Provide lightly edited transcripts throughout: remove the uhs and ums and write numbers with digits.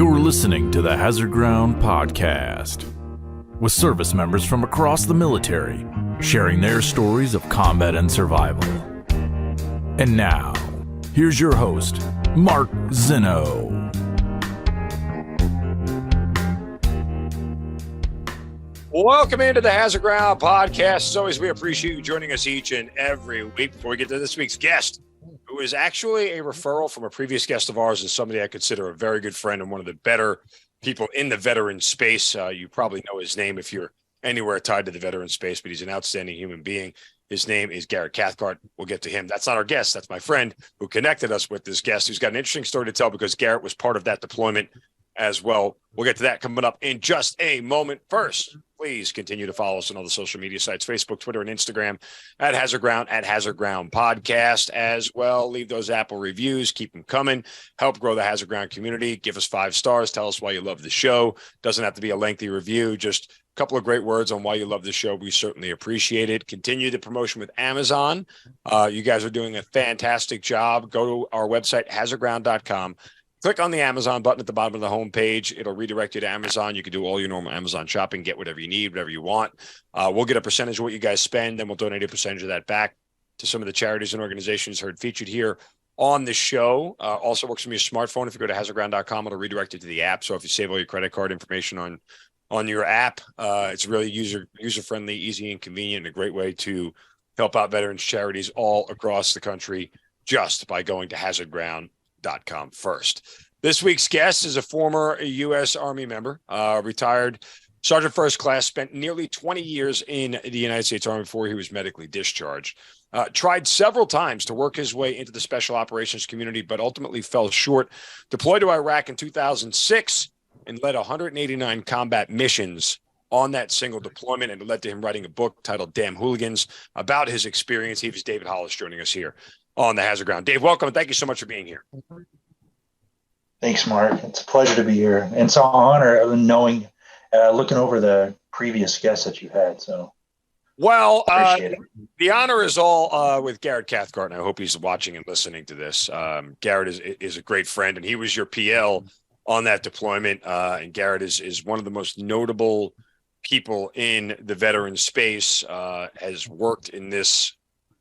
You're listening to the Hazard Ground Podcast, with service members from across the military sharing their stories of combat and survival. And now, here's your host, Mark Zeno. Welcome into the Hazard Ground Podcast. As always, we appreciate you joining us each and every week. Before we get to this week's guest, who is actually a referral from a previous guest of ours and somebody I consider a very good friend and one of the better people in the veteran space. You probably know his name if you're anywhere tied to the veteran space, but he's an outstanding human being. His name is Garrett Cathcart. We'll get to him. That's not our guest. That's my friend who connected us with this guest, who's got an interesting story to tell because Garrett was part of that deployment as well. We'll get to that coming up in just a moment. First, please continue to follow us on all the social media sites, Facebook, Twitter, and Instagram at Hazard Ground Podcast as well. Leave those Apple reviews. Keep them coming. Help grow the Hazard Ground community. Give us 5 stars. Tell us why you love the show. Doesn't have to be a lengthy review. Just a couple of great words on why you love the show. We certainly appreciate it. Continue the promotion with Amazon. You guys are doing a fantastic job. Go to our website, hazardground.com. Click on the Amazon button at the bottom of the homepage. It'll redirect you to Amazon. You can do all your normal Amazon shopping, get whatever you need, whatever you want. We'll get a percentage of what you guys spend, then we'll donate a percentage of that back to some of the charities and organizations heard featured here on the show. Also works from your smartphone. If you go to hazardground.com, it'll redirect you to the app. So if you save all your credit card information on your app, it's really user-friendly, easy and convenient, and a great way to help out veterans charities all across the country just by going to hazardground.com first. This week's guest is a former U.S. Army member, retired Sergeant First Class, spent nearly 20 years in the United States Army before he was medically discharged. Tried several times to work his way into the special operations community, but ultimately fell short. Deployed to Iraq in 2006 and led 189 combat missions on that single deployment, and it led to him writing a book titled Damn Hooligans about his experience. He was David Hollis joining us here on the Hazard Ground. Dave, welcome, and thank you so much for being here. Thanks, Mark. It's a pleasure to be here. And it's an honor knowing, looking over the previous guests that you had. So, well, the honor is all with Garrett Cathcart, and I hope he's watching and listening to this. Garrett is a great friend, and he was your PL on that deployment. And Garrett is one of the most notable people in the veteran space, has worked in this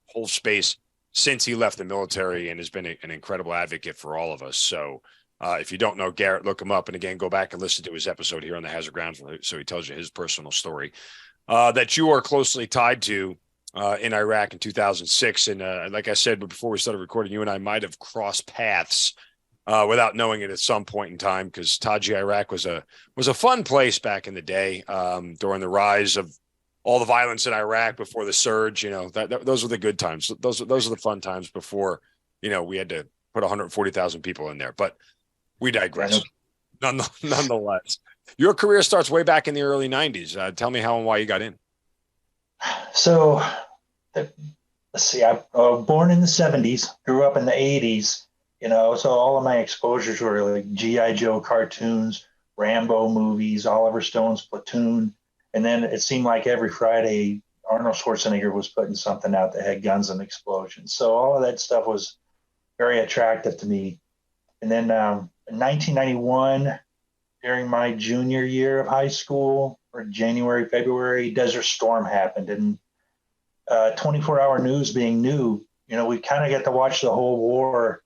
whole space since he left the military and has been an incredible advocate for all of us. So if you don't know Garrett, look him up. And again, go back and listen to his episode here on the Hazard Ground so he tells you his personal story that you are closely tied to in Iraq in 2006. And like I said, before we started recording, you and I might have crossed paths without knowing it at some point in time, because Taji, Iraq was a fun place back in the day during the rise of all the violence in Iraq before the surge. You know, those were the good times. Those are the fun times before, you know, we had to put 140,000 people in there. But we digress. Nonetheless, your career starts way back in the early 90s. Tell me how and why you got in. So, let's see. I was born in the 70s, grew up in the 80s. You know, so all of my exposures were like G.I. Joe cartoons, Rambo movies, Oliver Stone's Platoon. And then it seemed like every Friday, Arnold Schwarzenegger was putting something out that had guns and explosions. So all of that stuff was very attractive to me. And then in 1991, during my junior year of high school, or January, February, Desert Storm happened. And 24-hour news being new, you know, we kind of get to watch the whole war,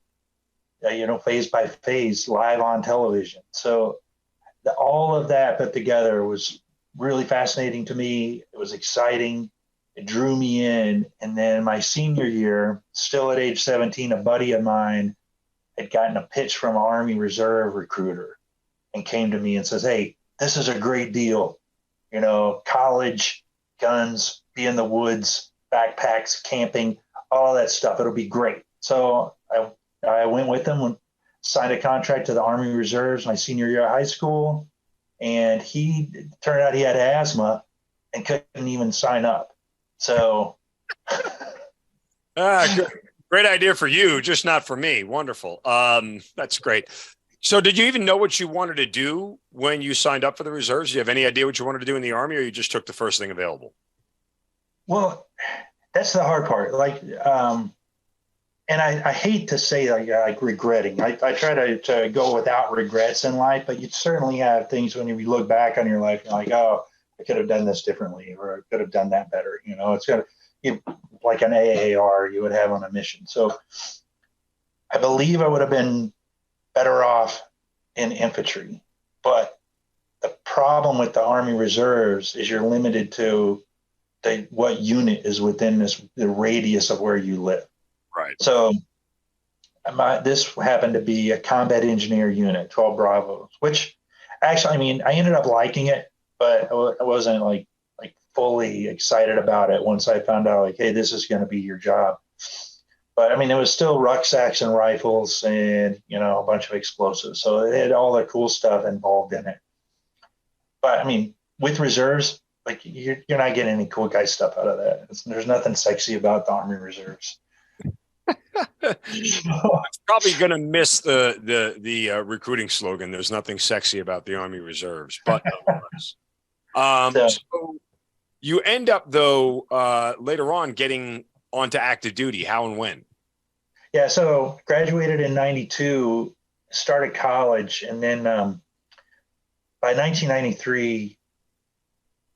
phase by phase, live on television. So all of that put together was really fascinating to me. It was exciting. It drew me in. And then my senior year, still at age 17, a buddy of mine had gotten a pitch from an Army Reserve recruiter and came to me and says, "Hey, this is a great deal. You know, college, guns, be in the woods, backpacks, camping, all of that stuff. It'll be great." So I went with him and signed a contract to the Army Reserves my senior year of high school. And turned out he had asthma and couldn't even sign up. So. Great idea for you, just not for me. Wonderful. That's great. So did you even know what you wanted to do when you signed up for the reserves? Do you have any idea what you wanted to do in the Army, or you just took the first thing available? Well, that's the hard part. Like, and I hate to say like regretting. I try to go without regrets in life, but you certainly have things when you look back on your life, you're like, oh, I could have done this differently, or I could have done that better. It's gonna like an AAR you would have on a mission. So I believe I would have been better off in infantry, but the problem with the Army Reserves is you're limited to what unit is within the radius of where you live. Right. So this happened to be a combat engineer unit, 12 Bravos, which actually, I mean, I ended up liking it, but I wasn't like fully excited about it once I found out like, hey, this is going to be your job. But I mean, it was still rucksacks and rifles and, a bunch of explosives. So it had all the cool stuff involved in it. But I mean, with reserves, like you're not getting any cool guy stuff out of that. There's nothing sexy about the Army Reserves. It's probably going to miss the recruiting slogan. There's nothing sexy about the Army Reserves, but so you end up though later on getting onto active duty. How and when? Yeah, so graduated in '92, started college, and then by 1993,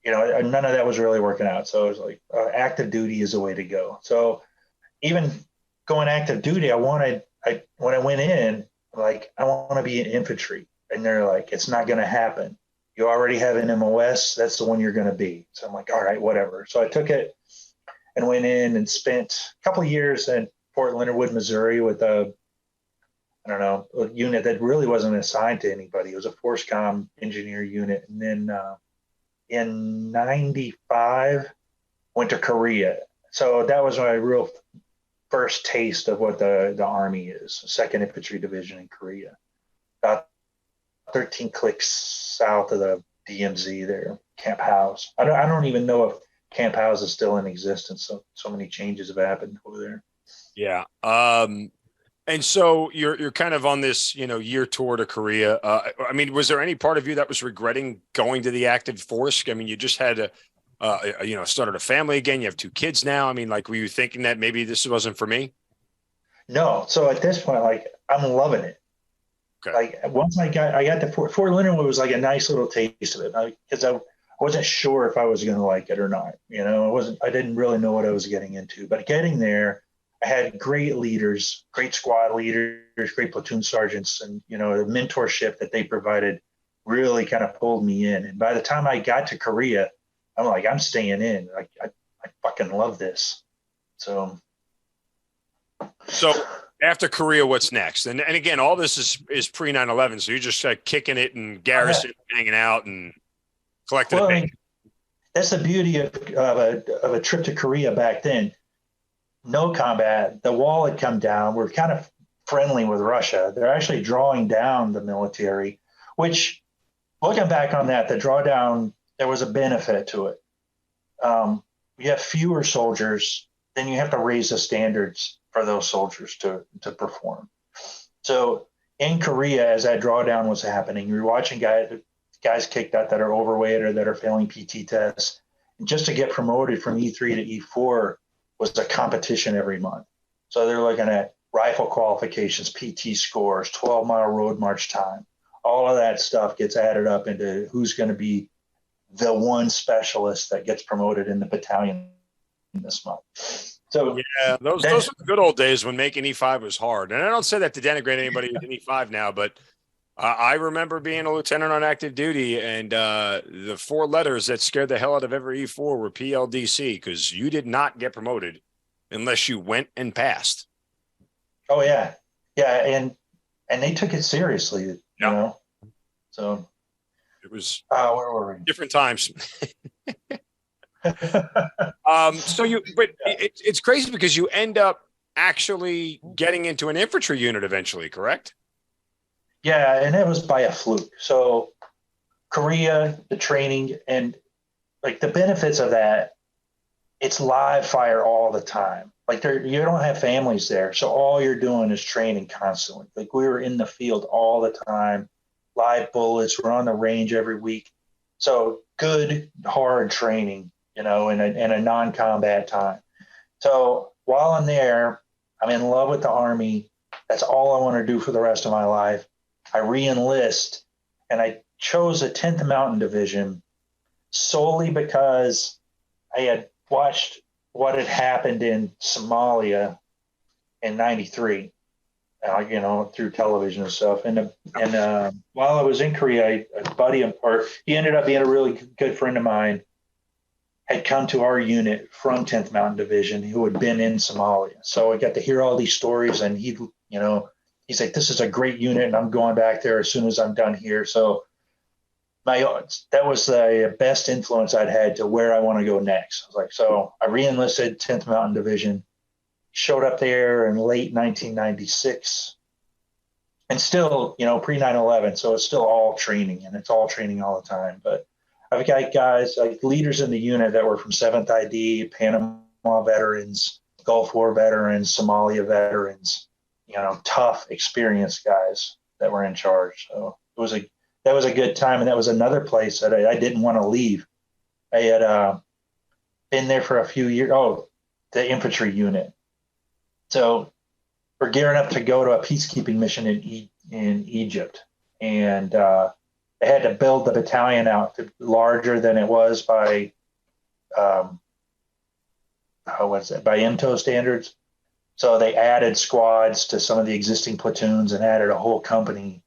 none of that was really working out. So it was like active duty is the way to go. So even going active duty, when I went in, like, I want to be in infantry. And they're like, it's not going to happen. You already have an MOS. That's the one you're going to be. So I'm like, all right, whatever. So I took it and went in and spent a couple of years in Fort Leonard Wood, Missouri with a unit that really wasn't assigned to anybody. It was a force comm engineer unit. And then in 95, went to Korea. So that was my real first taste of what the Army is, 2nd Infantry Division in Korea. About 13 clicks south of the DMZ there, Camp House. I don't even know if Camp House is still in existence. So many changes have happened over there. Yeah. And so you're kind of on this, year tour to Korea. I mean, was there any part of you that was regretting going to the active force? I mean, you just had to, started a family again. You have 2 kids now. I mean, like, were you thinking that maybe this wasn't for me? No. So at this point, like, I'm loving it. Okay. Like, once I got to Fort Leonard Wood was like a nice little taste of it, because I wasn't sure if I was going to like it or not. I didn't really know what I was getting into, but getting there, I had great leaders, great squad leaders, great platoon sergeants, and, the mentorship that they provided really kind of pulled me in. And by the time I got to Korea, I'm like, I'm staying in. Like, I fucking love this. So after Korea, what's next? And again, all this is pre 9/11. So you're just kicking it and garrison, hanging out and collecting. Well, I mean, that's the beauty of a trip to Korea back then. No combat. The wall had come down. We're kind of friendly with Russia. They're actually drawing down the military, which, looking back on that, the drawdown, there was a benefit to it. You have fewer soldiers, then you have to raise the standards for those soldiers to perform. So in Korea, as that drawdown was happening, you're watching guys kicked out that are overweight or that are failing PT tests. And just to get promoted from E3 to E4 was a competition every month. So they're looking at rifle qualifications, PT scores, 12-mile road march time. All of that stuff gets added up into who's going to be the one specialist that gets promoted in the battalion this month. So yeah, those are the good old days when making E5 was hard. And I don't say that to denigrate anybody who's in E5 now, but I remember being a lieutenant on active duty, and the 4 letters that scared the hell out of every E4 were PLDC, because you did not get promoted unless you went and passed. Oh yeah, and they took it seriously, you know. So it was where were we? Different times. It's crazy because you end up actually getting into an infantry unit eventually, correct? Yeah, and it was by a fluke. So Korea, the training, and like the benefits of that, it's live fire all the time. Like you don't have families there, so all you're doing is training constantly. Like we were in the field all the time, live bullets. We're on the range every week, so good hard training, in a non-combat time. So while I'm there, I'm in love with the Army. That's all I want to do for the rest of my life. I re-enlist, and I chose the 10th Mountain Division solely because I had watched what had happened in Somalia in '93, through television and stuff. And while I was in Korea, a buddy he ended up being a really good friend of mine, had come to our unit from 10th Mountain Division who had been in Somalia. So I got to hear all these stories, and he's like, this is a great unit, and I'm going back there as soon as I'm done here. So that was the best influence I'd had to where I want to go next. I was like, so I re-enlisted 10th Mountain Division, showed up there in late 1996, and still, pre 9/11. So it's still all training, and it's all training all the time. But I've got guys like leaders in the unit that were from 7th ID, Panama veterans, Gulf War veterans, Somalia veterans, tough, experienced guys that were in charge. So that was a good time. And that was another place that I didn't want to leave. I had been there for a few years. Oh, the infantry unit. So we're gearing up to go to a peacekeeping mission in Egypt. And they had to build the battalion out to larger than it was by by IMTO standards. So they added squads to some of the existing platoons and added a whole company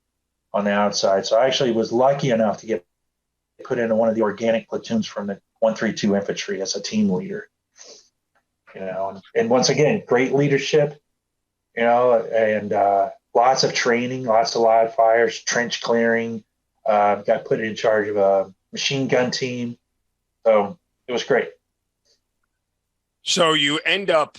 on the outside. So I actually was lucky enough to get put into one of the organic platoons from the 132 Infantry as a team leader. And once again, great leadership, and lots of training, lots of live fires, trench clearing. Got put in charge of a machine gun team. So it was great. So you end up,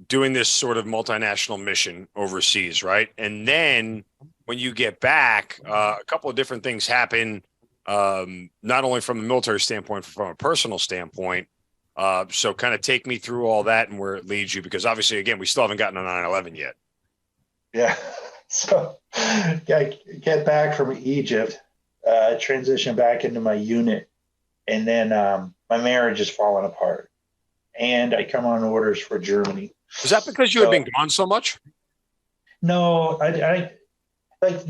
doing this sort of multinational mission overseas, right? And then when you get back, a couple of different things happen, not only from a military standpoint, but from a personal standpoint. So kind of take me through all that and where it leads you, because obviously, again, we still haven't gotten to 9/11 yet. Yeah. So I get back from Egypt, transition back into my unit, and then my marriage is falling apart. And I come on orders for Germany. Is that because you had been gone so much? No, I like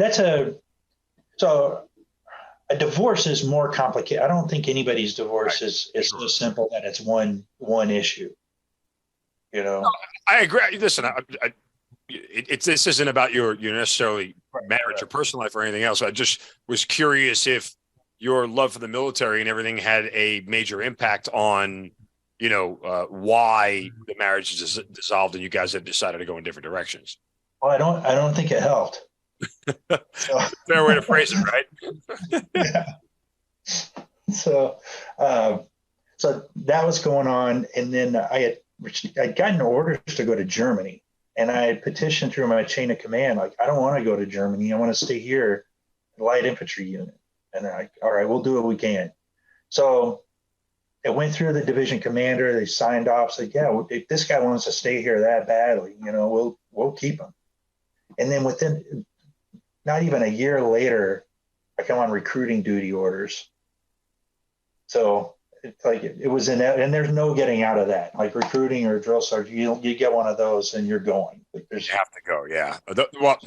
a divorce is more complicated. I don't think anybody's divorce is so simple that it's one issue. No, I agree. Listen, this isn't about your necessarily marriage or personal life or anything else. I just was curious if your love for the military and everything had a major impact on why the marriage is dissolved and you guys have decided to go in different directions. Well, I don't think it helped. So, fair way to phrase it, right? Yeah. So that was going on, and then I'd gotten orders to go to Germany, and I had petitioned through my chain of command, like, I don't want to go to Germany. I want to stay here, light infantry unit. And they're like, all right, we'll do what we can. So it went through the division commander. They signed off. Said, yeah, if this guy wants to stay here that badly, we'll keep him. And then within not even a year later, I come on recruiting duty orders. So it's like it was in that, and there's no getting out of that. Like recruiting or drill sergeant, you get one of those and you're going. You have to go, yeah. Well,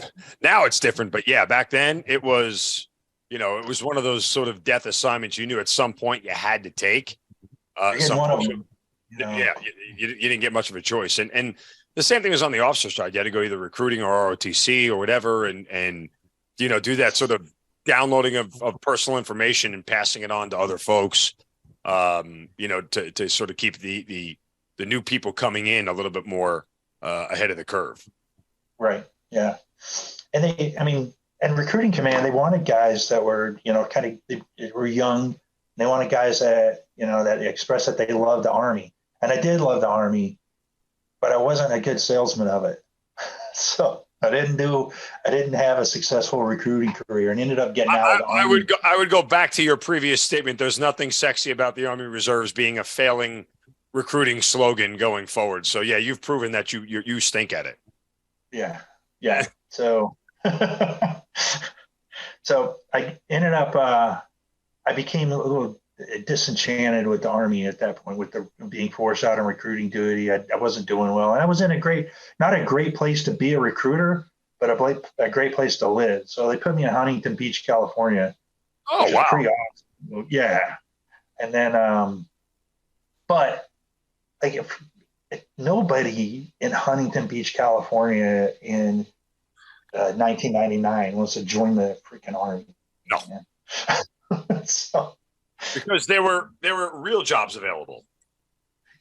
now it's different, but yeah, back then it was, it was one of those sort of death assignments you knew at some point you had to take. One of them, Yeah, you didn't get much of a choice. And the same thing was on the officer side. You had to go either recruiting or ROTC or whatever and do that sort of downloading of personal information and passing it on to other folks, to sort of keep the new people coming in a little bit more ahead of the curve. Right. Yeah. And recruiting command, they wanted guys that were, they were young. They wanted guys that, that expressed that they loved the Army. And I did love the Army, but I wasn't a good salesman of it. So I didn't have a successful recruiting career and ended up getting out of the Army. I would go back to your previous statement. There's nothing sexy about the Army Reserves being a failing recruiting slogan going forward. So yeah, you've proven that you stink at it. Yeah. Yeah. So, so I ended up, I became a little disenchanted with the Army at that point, with the being forced out on recruiting duty. I wasn't doing well, and I was in not a great place to be a recruiter, but a great place to live. So they put me in Huntington Beach, California. Oh, which wow. was pretty awesome. Yeah. And then, but like if nobody in Huntington Beach, California in 1999 wants to join the freaking Army. No. So, because there were real jobs available.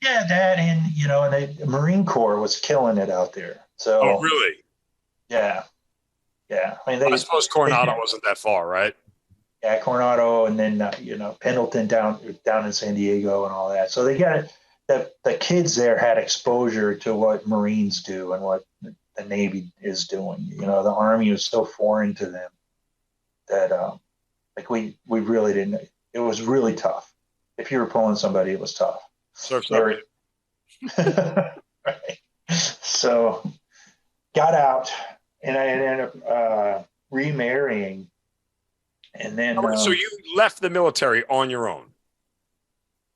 yeah, that, and the Marine Corps was killing it out there. So, Oh, really? Yeah. I mean, I suppose Coronado wasn't that far, right? Yeah, Coronado, and then Pendleton down in San Diego and all that. So they got the kids there had exposure to what Marines do and what the Navy is doing. The Army was so foreign to them that like we really didn't. It was really tough. If you were pulling somebody, it was tough. Right. So got out, and I ended up remarrying, and then. So you left the military on your own?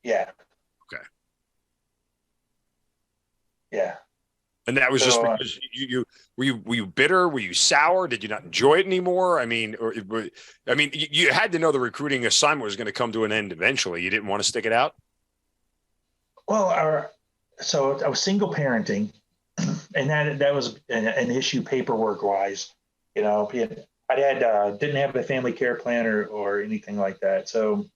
Yeah. Okay. Yeah. And that was just because you were you bitter? Were you sour? Did you not enjoy it anymore? I mean, you had to know the recruiting assignment was going to come to an end eventually. You didn't want to stick it out? Well, so I was single parenting, and that was an issue paperwork wise. I didn't have a family care plan or anything like that. So,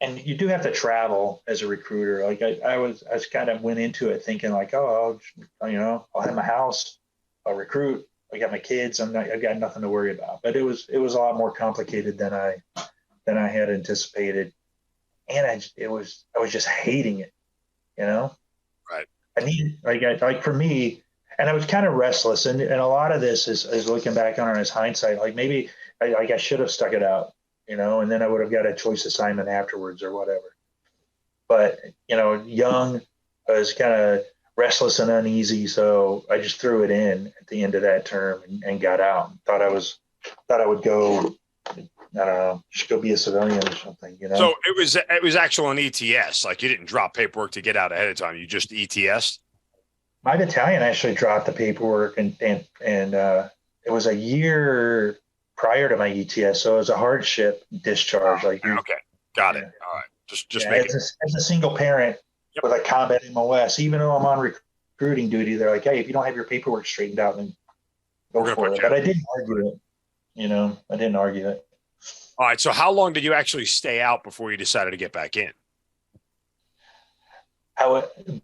and you do have to travel as a recruiter. Like I was kind of went into it thinking like, oh, I'll have my house, I'll recruit, I got my kids, I've got nothing to worry about. But it was a lot more complicated than I had anticipated, and I was just hating it, Right. I need like for me, and I was kind of restless, and a lot of this is looking back on it as hindsight. Like maybe I should have stuck it out. And then I would have got a choice assignment afterwards or whatever. But, young, I was kind of restless and uneasy. So I just threw it in at the end of that term and got out. Thought I would go, I don't know, just go be a civilian or something, So it was actual an ETS. Like you didn't drop paperwork to get out ahead of time. You just ETS? My battalion actually dropped the paperwork and it was a year prior to my ETS, so it was a hardship discharge. Okay, got it. All right, just make as a single parent with a combat MOS, even though I'm on recruiting duty, they're like, hey, if you don't have your paperwork straightened out, then go for it. But I didn't argue it. I didn't argue it. All right. So how long did you actually stay out before you decided to get back in?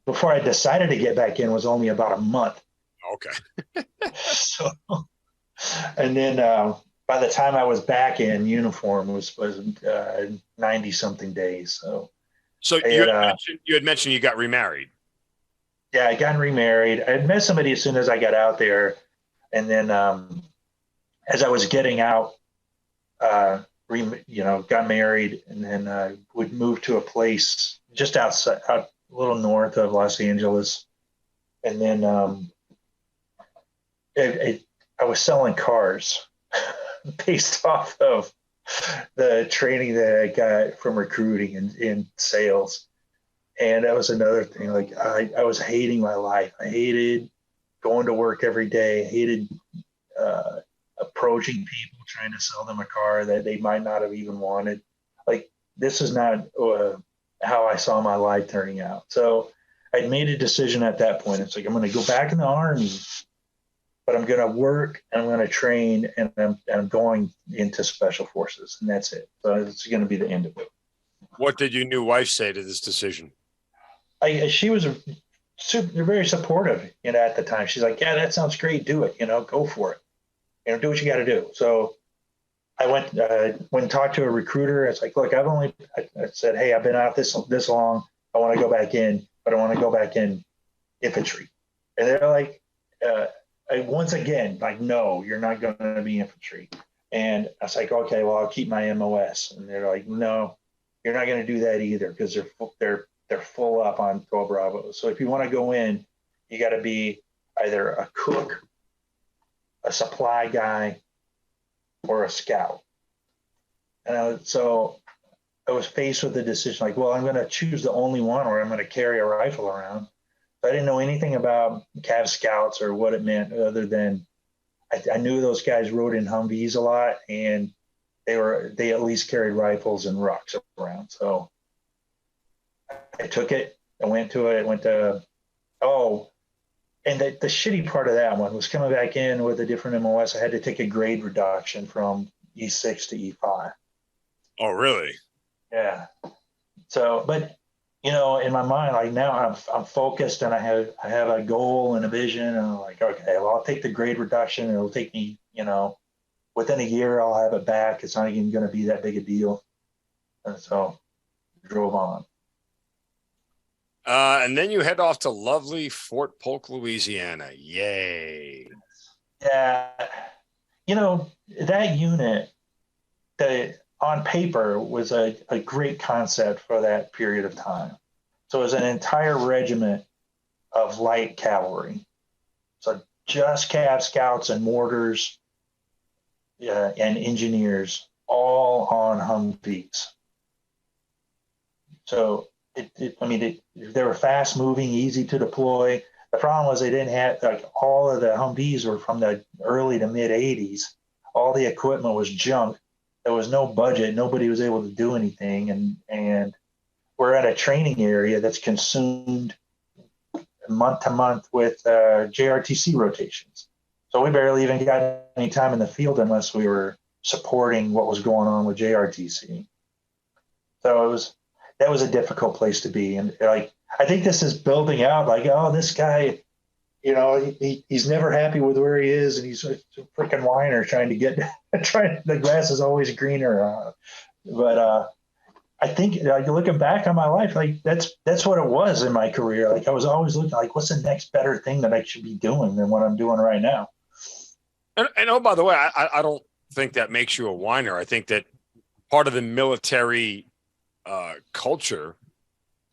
Before I decided to get back in was only about a month. Okay. So, and then. By the time I was back in uniform, was 90 something days. So you had mentioned you got remarried. Yeah, I got remarried. I had met somebody as soon as I got out there, and then as I was getting out, got married, and then would move to a place just out a little north of Los Angeles, and then I was selling cars. Based off of the training that I got from recruiting and in sales. And that was another thing. Like I was hating my life. I hated going to work every day. I hated approaching people, trying to sell them a car that they might not have even wanted. Like this is not how I saw my life turning out. So I made a decision at that point. It's like, I'm going to go back in the Army, but I'm going to work and I'm going to train, and I'm going into special forces, and that's it. So it's going to be the end of it. What did your new wife say to this decision? She was very supportive, at the time. She's like, yeah, that sounds great. Do it, go for it, do what you got to do. So I went and talked to a recruiter. It's like, look, I said, hey, I've been out this long. I want to go back in, but I want to go back in infantry. And they're like, once again, like, no, you're not going to be infantry. And I was like, okay, well, I'll keep my MOS. And they're like, no, you're not going to do that either, because they're full up on 12 Bravo. So if you want to go in, you got to be either a cook, a supply guy, or a scout. So I was faced with the decision, like, well, I'm going to choose the only one, or I'm going to carry a rifle around. I didn't know anything about Cav Scouts or what it meant, other than I knew those guys rode in Humvees a lot, and they at least carried rifles and rucks around. So I took it. I went to it. And the shitty part of that one was coming back in with a different MOS. I had to take a grade reduction from E6 to E5. Oh, really? Yeah. So, but in my mind, like now I'm focused, and I have a goal and a vision, and I'm like, okay, well, I'll take the grade reduction, and it'll take me, within a year I'll have it back. It's not even going to be that big a deal. And so drove on. And then you head off to lovely Fort Polk, Louisiana. Yay. Yeah. That unit, that on paper was a great concept for that period of time. So it was an entire regiment of light cavalry. So just Cav Scouts and mortars, and engineers, all on Humvees. So they were fast moving, easy to deploy. The problem was they didn't have, like, all of the Humvees were from the early to mid 80s. All the equipment was junk. There was no budget. Nobody was able to do anything. And we're at a training area that's consumed month to month with JRTC rotations. So we barely even got any time in the field unless we were supporting what was going on with JRTC. So that was a difficult place to be. And like, I think this is building out, like, oh, this guy, he's never happy with where he is, and he's a freaking whiner the grass is always greener. But I think, like, looking back on my life, like that's what it was in my career. Like, I was always looking, like, what's the next better thing that I should be doing than what I'm doing right now? And oh, by the way, I don't think that makes you a whiner. I think that part of the military culture,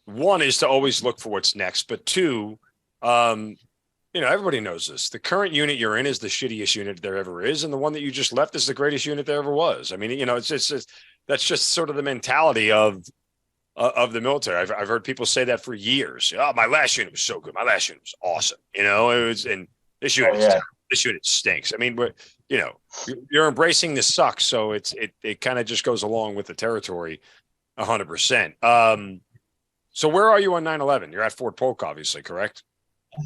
one, is to always look for what's next, but two, everybody knows this. The current unit you're in is the shittiest unit there ever is, and the one that you just left is the greatest unit there ever was. I mean, it's that's just sort of the mentality of the military. I've heard people say that for years. Oh, my last unit was so good. My last unit was awesome. It was, and this unit, this unit stinks. I mean, you're embracing the suck, so it kind of just goes along with the territory, 100%. So where are you on 9/11? You're at Fort Polk, obviously, correct?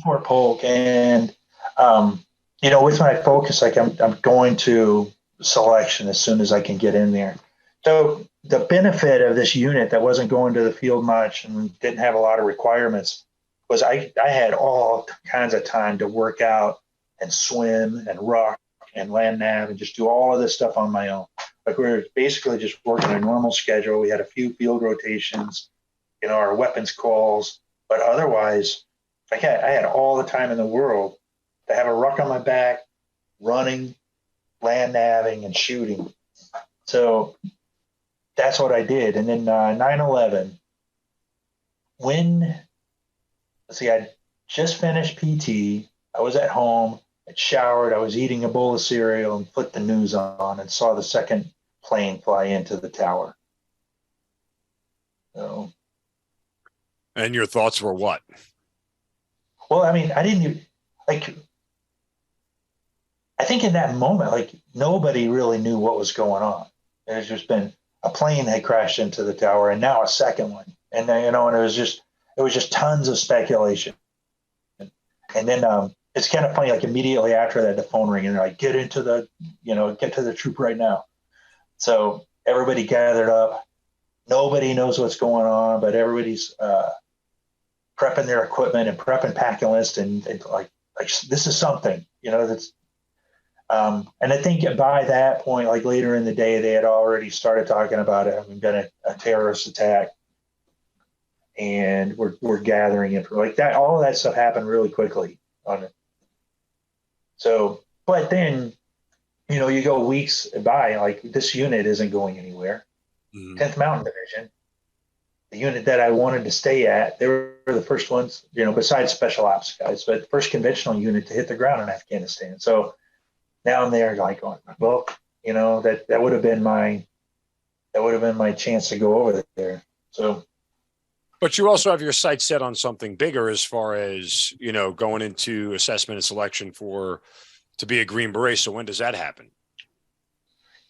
Fort Polk, and with my focus, like, I'm going to selection as soon as I can get in there. So the benefit of this unit that wasn't going to the field much and didn't have a lot of requirements was I had all kinds of time to work out and swim and ruck and land nav and just do all of this stuff on my own. Like, we were basically just working a normal schedule. We had a few field rotations, our weapons calls, but otherwise, I had all the time in the world to have a ruck on my back, running, land naving, and shooting. So that's what I did. And then 9/11, I just finished PT. I was at home. I showered. I was eating a bowl of cereal and flipped the news on and saw the second plane fly into the tower. So. And your thoughts were what? Well, I mean, I didn't like. I think in that moment, like, nobody really knew what was going on. There's just been a plane had crashed into the tower, and now a second one, and then, and it was just tons of speculation. And then it's kind of funny. Like, immediately after that, the phone rang, and they're like, "Get to the troop right now." So everybody gathered up. Nobody knows what's going on, but everybody's prepping their equipment and prepping packing list, and like this is something, that's. And I think by that point, like later in the day, they had already started talking about it having been a terrorist attack, and we're gathering it like that. All of that stuff happened really quickly on it. So, but then, you go weeks by, like, this unit isn't going anywhere. 10th Mountain Division, the unit that I wanted to stay at, they were the first ones, besides special ops guys, but first conventional unit to hit the ground in Afghanistan. So now I'm there, like, going, well, that would have been my that would have been my chance to go over there. So, but you also have your sights set on something bigger as far as, going into assessment and selection to be a Green Beret. So when does that happen?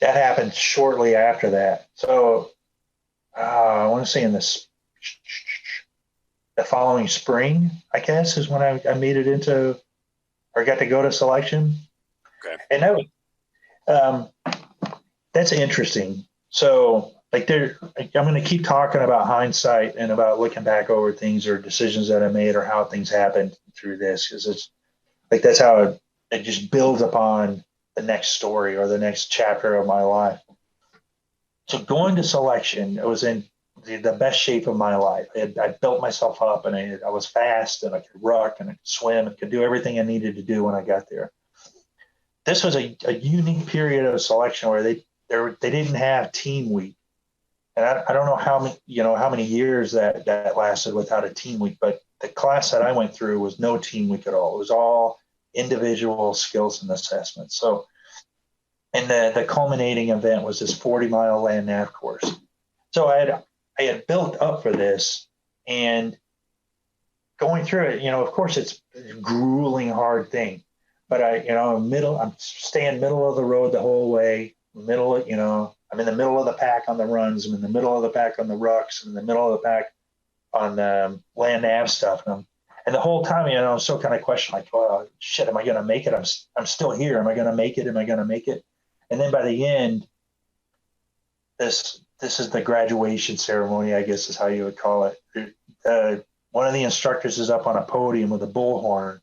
that happened shortly after that. So I want to say in the following spring, I guess, is when I made it into, or got to go to selection. Okay. And that's interesting. So I'm going to keep talking about hindsight and about looking back over things or decisions that I made or how things happened through this, because it's like that's how it just builds upon the next story or the next chapter of my life. So going to selection, I was in the best shape of my life. I built myself up, and I was fast, and I could ruck, and I could swim, and could do everything I needed to do when I got there. This was a unique period of selection where they didn't have team week. And I don't know how many years that lasted without a team week, but the class that I went through was no team week at all. It was all individual skills and assessments. So, and the culminating event was this 40-mile land nav course. So I had built up for this, and going through it, of course it's a grueling, hard thing, but I'm staying middle of the road the whole way. I'm in the middle of the pack on the runs. I'm in the middle of the pack on the rucks. I'm in the middle of the pack on the land nav stuff. And the whole time, I'm still kind of questioning, like, oh, shit, am I going to make it? I'm still here. Am I going to make it? Am I going to make it? And then by the end, this is the graduation ceremony, I guess is how you would call it. One of the instructors is up on a podium with a bullhorn,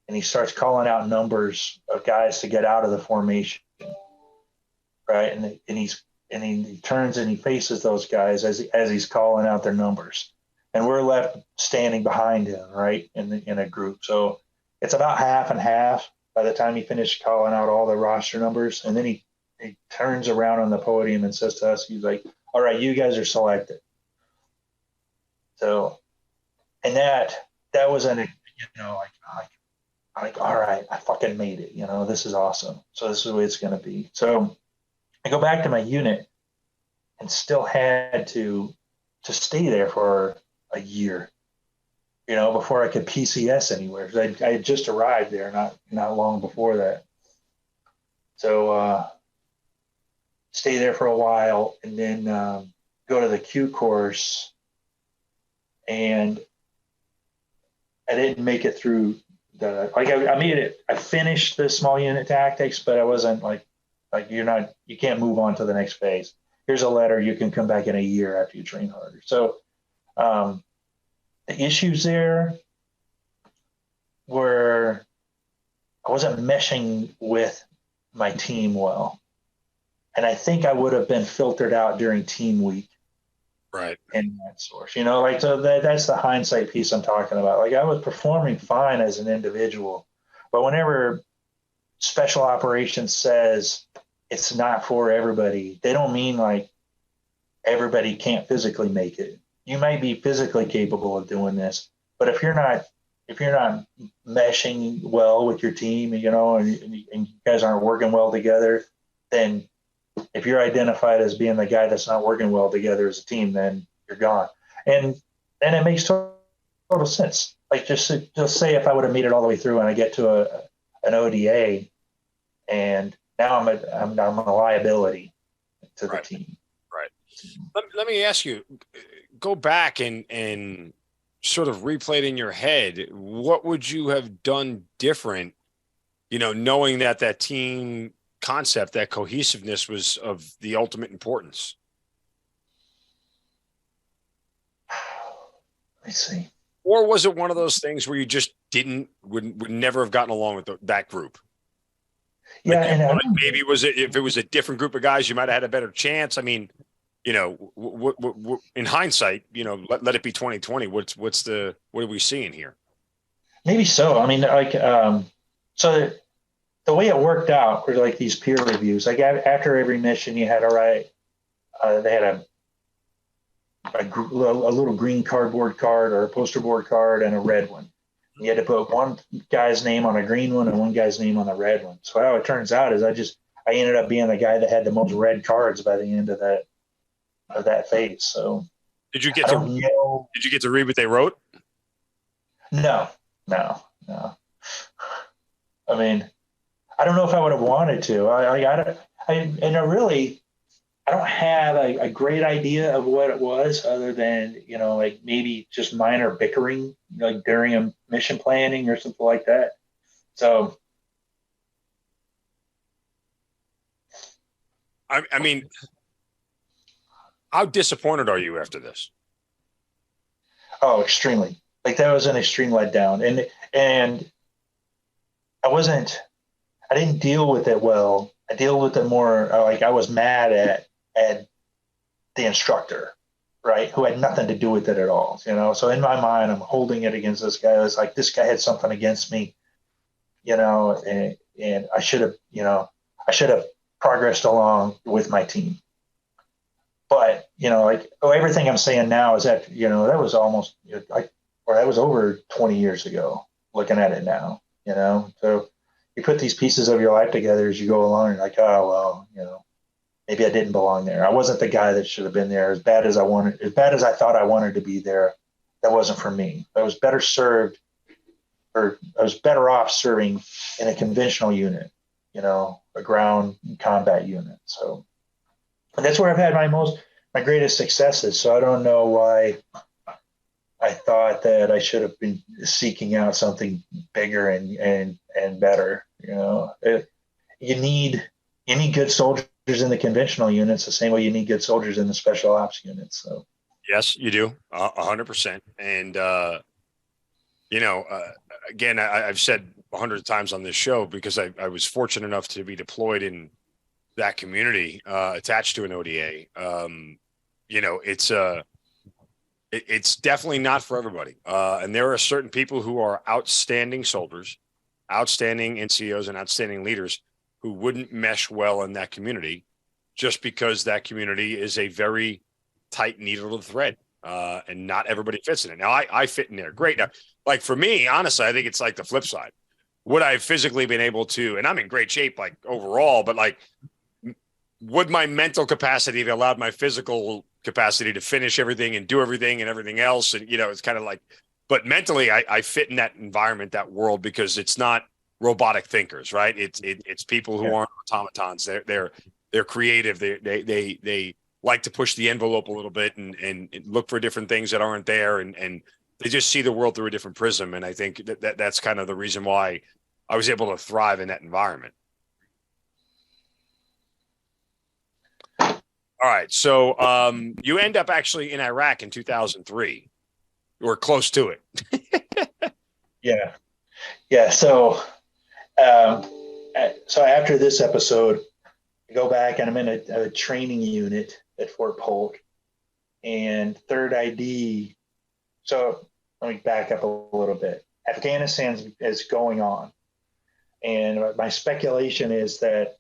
and he starts calling out numbers of guys to get out of the formation. Right. And he turns and he faces those guys as he's calling out their numbers. And we're left standing behind him, right, in a group. So it's about half and half by the time he finished calling out all the roster numbers. And then he turns around on the podium and says to us, he's like, all right, you guys are selected. So, and that was like, all right, I fucking made it. This is awesome. So this is the way it's going to be. So I go back to my unit and still had to stay there for a year, before I could PCS anywhere. I had just arrived there not long before that. So stay there for a while, and then go to the Q course. And I didn't make it through I made it. I finished the small unit tactics, but I wasn't like you can't move on to the next phase. Here's a letter. You can come back in a year after you train harder. So the issues there were I wasn't meshing with my team well. And I think I would have been filtered out during team week. Right. In that source, so that's the hindsight piece I'm talking about. Like, I was performing fine as an individual, but whenever special operations says it's not for everybody, they don't mean like everybody can't physically make it. You might be physically capable of doing this, but if you're not meshing well with your team, and you guys aren't working well together, then if you're identified as being the guy that's not working well together as a team, then you're gone. And it makes total sense. Like, just say if I would have made it all the way through and I get to an ODA, and now I'm a liability to the team. Right. Let me ask you, go back and sort of replay it in your head. What would you have done different, knowing that team concept, that cohesiveness was of the ultimate importance? Let's see. Or was it one of those things where you just would never have gotten along with that group? Yeah, like, maybe if it was a different group of guys, you might have had a better chance. I mean, in hindsight, let it be 2020. What are we seeing here? Maybe so. I mean, so the way it worked out were like these peer reviews. Like, after every mission, you had to write. They had a little green cardboard card or a poster board card and a red one. You had to put one guy's name on a green one and one guy's name on the red one. So how it turns out is I ended up being the guy that had the most red cards by the end of that of that phase. So Did you get I don't know. Did you get to read what they wrote? No. I mean, I don't know if I would have wanted to. I don't have a great idea of what it was, other than, like maybe just minor bickering, like during a mission planning or something like that. So, I mean, how disappointed are you after this? oh, extremely. Like, that was an extreme letdown, and I didn't deal with it well. I deal with it more like I was mad at the instructor, right, who had nothing to do with it at all. So in my mind, I'm holding it against this guy. It's like, this guy had something against me, and I should have progressed along with my team. But everything I'm saying now is that that was almost that was over 20 years ago. Looking at it now, so you put these pieces of your life together as you go along. And you're like, oh well, maybe I didn't belong there. I wasn't the guy that should have been there. As bad as I thought I wanted to be there, that wasn't for me. I was better served, or I was better off serving in a conventional unit, a ground combat unit. So that's where I've had my greatest successes. So I don't know why I thought that I should have been seeking out something bigger and better. You need good soldiers in the conventional units the same way you need good soldiers in the special ops units. So yes, you do, 100%. And again, I've said 100 times on this show, because I was fortunate enough to be deployed in that community, attached to an ODA. It's definitely not for everybody. And there are certain people who are outstanding soldiers, outstanding NCOs, and outstanding leaders who wouldn't mesh well in that community, just because that community is a very tight needle of the thread, and not everybody fits in it. Now, I fit in there. Great. Now, like for me, honestly, I think it's like the flip side. Would I have physically been able to, and I'm in great shape, like overall, but like, would my mental capacity have allowed my physical capacity to finish everything and do everything and everything else? And, it's kind of like, but mentally I fit in that environment, that world, because it's not robotic thinkers, right? It's people who aren't automatons. They're creative. They like to push the envelope a little bit and look for different things that aren't there. And they just see the world through a different prism. And I think that's kind of the reason why I was able to thrive in that environment. All right. So you end up actually in Iraq in 2003, or close to it. Yeah. So after this episode, I go back and I'm in a training unit at Fort Polk, and third ID. So let me back up a little bit. Afghanistan is going on. And my speculation is that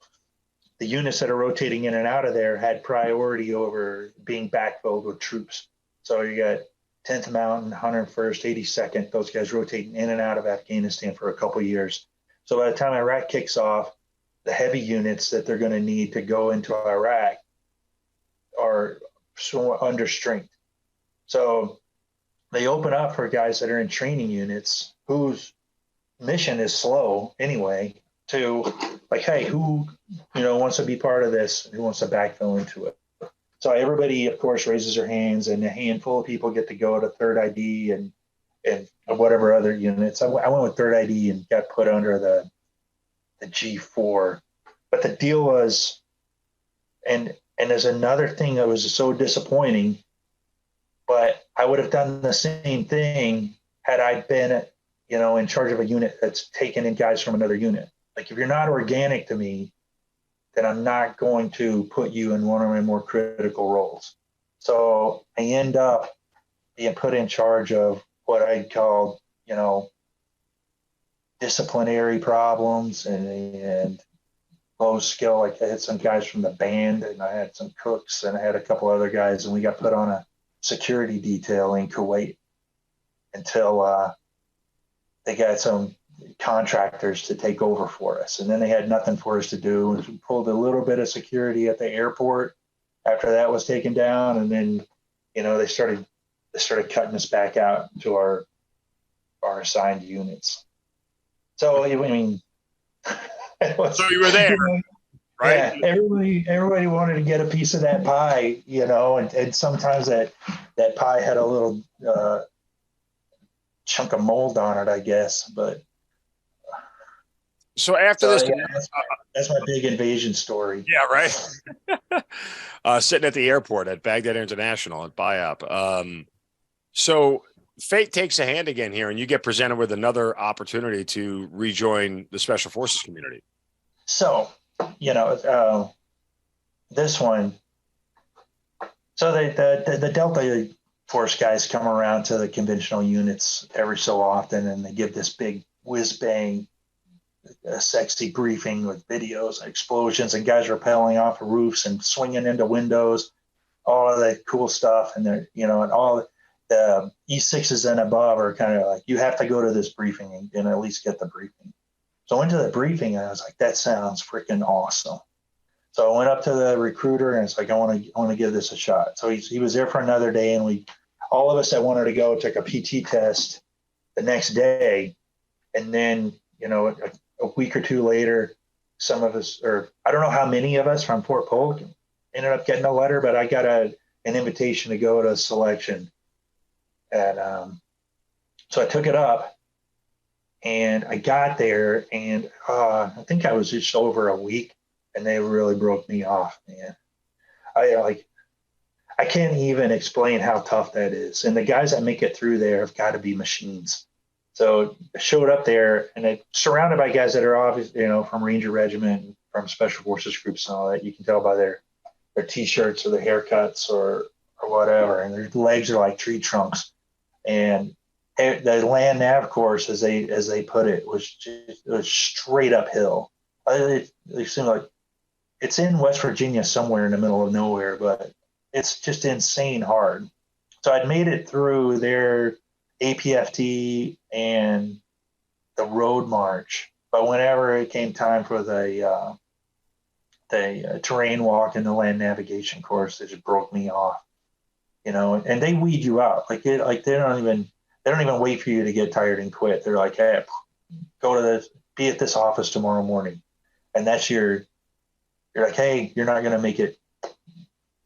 the units that are rotating in and out of there had priority over being backfilled with troops. So you got 10th Mountain, 101st, 82nd, those guys rotating in and out of Afghanistan for a couple of years. So by the time Iraq kicks off, the heavy units that they're going to need to go into Iraq are so under strength. So they open up for guys that are in training units whose mission is slow anyway, to like, hey, who wants to be part of this? Who wants to backfill into it? So everybody, of course, raises their hands, and a handful of people get to go to third ID and whatever other units. I went with third ID and got put under the G4. But the deal was, and there's another thing that was so disappointing, but I would have done the same thing had I been, in charge of a unit that's taken in guys from another unit. Like, if you're not organic to me, then I'm not going to put you in one of my more critical roles. So I end up being put in charge of what I called, disciplinary problems and low skill. Like, I had some guys from the band, and I had some cooks, and I had a couple other guys, and we got put on a security detail in Kuwait until they got some contractors to take over for us. And then they had nothing for us to do. We pulled a little bit of security at the airport after that was taken down, and then, they started cutting us back out to our assigned units. So, I mean, so you were there, right? Yeah, everybody wanted to get a piece of that pie, and sometimes that pie had a little chunk of mold on it, I guess. But so after this, yeah, that's my big invasion story. Yeah, right. Sitting at the airport at Baghdad International at BIAP. So fate takes a hand again here, and you get presented with another opportunity to rejoin the Special Forces community. So, this one. So the Delta Force guys come around to the conventional units every so often, and they give this big whiz bang, sexy briefing with videos, explosions, and guys rappelling off of roofs and swinging into windows, all of that cool stuff. And they're, and all the E6s and above are kind of like, you have to go to this briefing and at least get the briefing. So I went to the briefing and I was like, that sounds freaking awesome. So I went up to the recruiter and it's like, I want to give this a shot. So he was there for another day, and all of us that wanted to go took a PT test the next day. And then, a week or two later, some of us, or I don't know how many of us from Fort Polk, ended up getting a letter, but I got an invitation to go to selection. And so I took it up, and I got there, and I think I was just over a week, and they really broke me off, man. I can't even explain how tough that is. And the guys that make it through there have got to be machines. So I showed up there, and it's surrounded by guys that are obviously, from Ranger Regiment, from Special Forces groups and all that. You can tell by their T-shirts or their haircuts or whatever. And their legs are like tree trunks. And the land nav course, as they put it, was straight uphill. It seemed like it's in West Virginia somewhere in the middle of nowhere, but it's just insane hard. So I'd made it through their APFT and the road march, but whenever it came time for the terrain walk and the land navigation course, it just broke me off, and they weed you out. Like they don't even wait for you to get tired and quit. They're like, hey, be at this office tomorrow morning. And that's you're like, hey, you're not going to make it.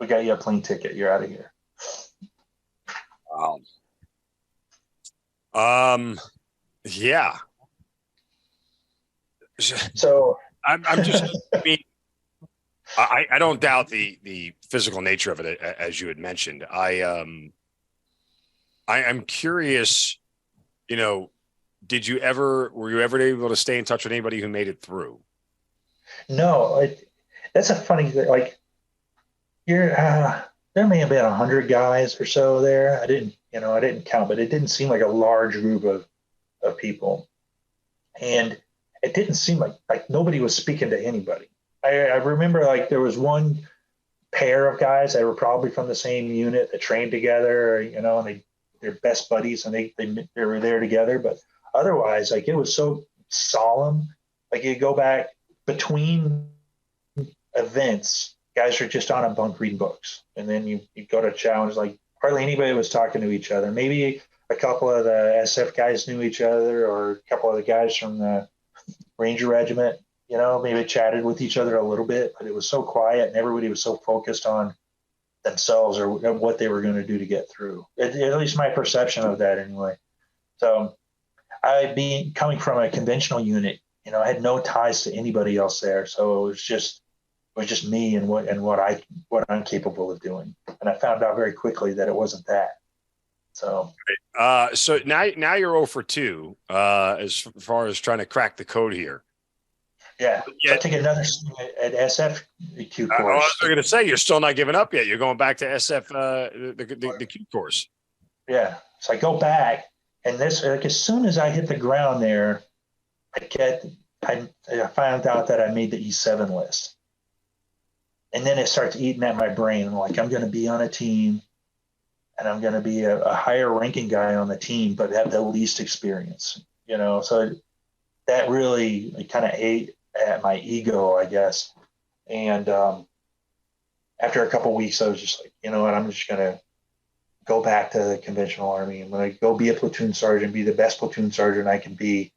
We got you a plane ticket. You're out of here. Wow. Yeah. So I'm just, I mean, I don't doubt the physical nature of it, as you had mentioned. I'm curious, were you ever able to stay in touch with anybody who made it through? No, that's a funny thing. Like, there may have been 100 guys or so there. I didn't count, but it didn't seem like a large group of people. And it didn't seem like nobody was speaking to anybody. I remember like there was one pair of guys that were probably from the same unit that trained together, and they're best buddies, and they were there together. But otherwise, like, it was so solemn. Like, you go back between events, guys are just on a bunk reading books, and then you go to chow, and it's like hardly anybody was talking to each other. Maybe a couple of the SF guys knew each other, or a couple of the guys from the Ranger Regiment, maybe chatted with each other a little bit, but it was so quiet, and everybody was so focused on themselves or what they were going to do to get through. At least my perception of that, anyway. So coming from a conventional unit, I had no ties to anybody else there, so it was just me and what I'm capable of doing. And I found out very quickly that it wasn't that. So so now you're 0 for 2 as far as trying to crack the code here. Yeah. So I take another swing at SF Q course. I was going to say, you're still not giving up yet. You're going back to SF the Q course. Yeah. So I go back, and as soon as I hit the ground there, I found out that I made the E7 list. And then it starts eating at my brain. I'm like, I'm going to be on a team, and I'm going to be a higher ranking guy on the team, but have the least experience, So that really kind of ate at my ego, I guess. And after a couple of weeks, I was just like, you know what, I'm just going to go back to the conventional Army. I'm going to go be a platoon sergeant, be the best platoon sergeant I can be,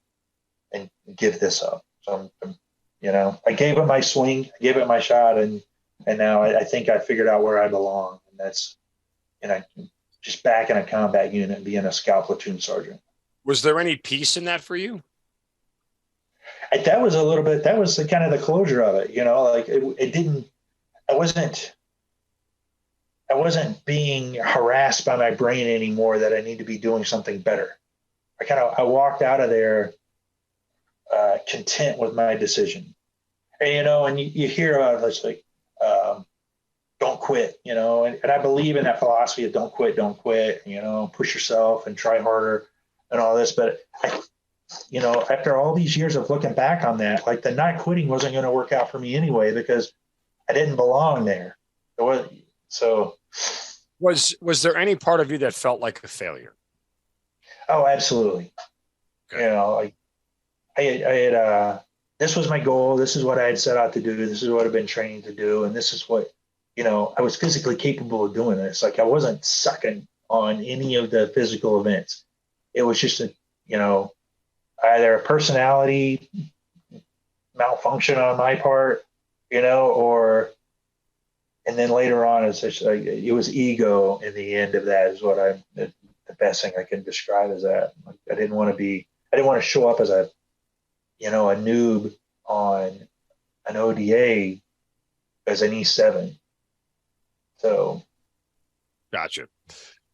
and give this up. So, I gave it my swing, I gave it my shot, and now I think I figured out where I belong. And that's, just back in a combat unit, being a scout platoon sergeant. Was there any peace in that for you? That was the kind of the closure of it, like it didn't, I wasn't being harassed by my brain anymore that I need to be doing something better. I walked out of there content with my decision. And you hear about it, it's like, don't quit, and I believe in that philosophy of don't quit, push yourself and try harder and all this. But after all these years of looking back on that, like the not quitting wasn't going to work out for me anyway, because I didn't belong there. Was there any part of you that felt like a failure? Oh, absolutely. Okay. I had this was my goal. This is what I had set out to do. This is what I've been training to do. And this is what, I was physically capable of doing this. Like I wasn't sucking on any of the physical events. It was just either a personality malfunction on my part, and then later on, it was ego in the end of that is what the best thing I can describe as that. Like, I didn't want to show up as a noob on an ODA as an E7. So. Gotcha.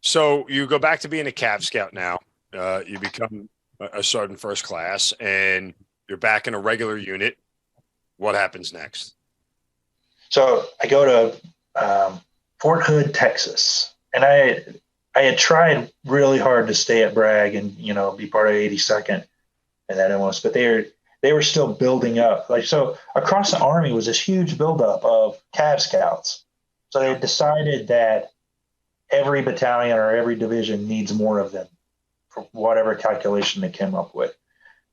So you go back to being a Cav Scout now. You become a sergeant first class, and you're back in a regular unit. What happens next? So I go to Fort Hood, Texas, and I had tried really hard to stay at Bragg and be part of 82nd and that almost, but they were still building up. So across the Army was this huge buildup of Cav Scouts. So they decided that every battalion or every division needs more of them for whatever calculation they came up with.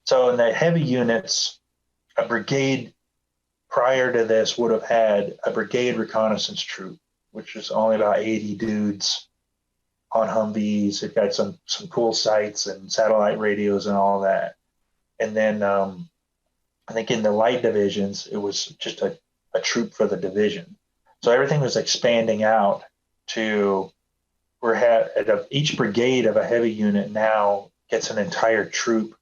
So in the heavy units, a brigade prior to this would have had a brigade reconnaissance troop, which is only about 80 dudes on Humvees. It got some cool sights and satellite radios and all that. And then I think in the light divisions, it was just a troop for the division. So everything was expanding out to each brigade of a heavy unit now gets an entire troop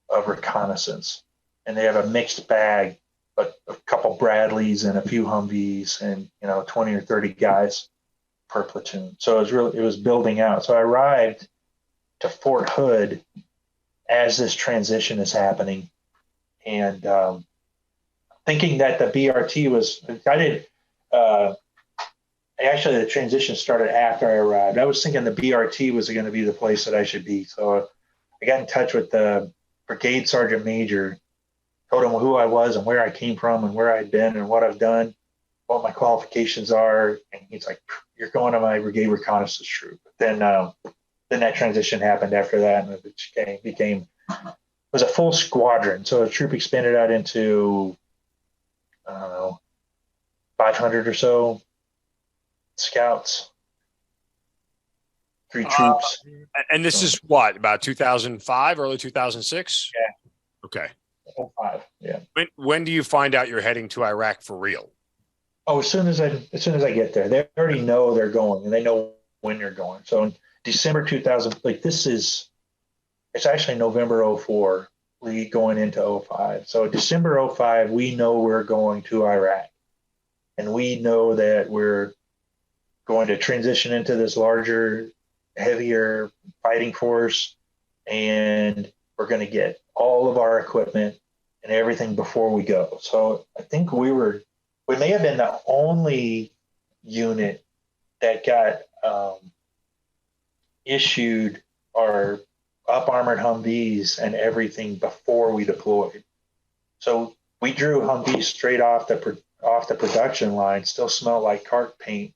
of reconnaissance. And they have a mixed bag, but a couple Bradleys and a few Humvees and 20 or 30 guys per platoon. So it was building out. So I arrived to Fort Hood as this transition is happening, and thinking that the BRT was, actually the transition started after I arrived. I was thinking the BRT was going to be the place that I should be. So I got in touch with the brigade sergeant major, told him who I was and where I came from and where I'd been and what I've done, what my qualifications are. And he's like, you're going to my brigade reconnaissance troop. Then that transition happened after that, and it was a full squadron. So the troop expanded out into, I don't know, 500 or so scouts, 3 troops. And this is what, about 2005, early 2006? Yeah. Okay. 05, yeah. When do you find out you're heading to Iraq for real? Oh, as soon as I get there. They already know they're going, and they know when they're going. So in December 2000, it's actually November 04, we going into 05. So December 05, we know we're going to Iraq, and we know that we're going to transition into this larger, heavier fighting force, and we're going to get all of our equipment and everything before we go. So I think we may have been the only unit that got issued our up armored Humvees and everything before we deployed. So we drew Humvees straight off the production line, still smelled like cart paint,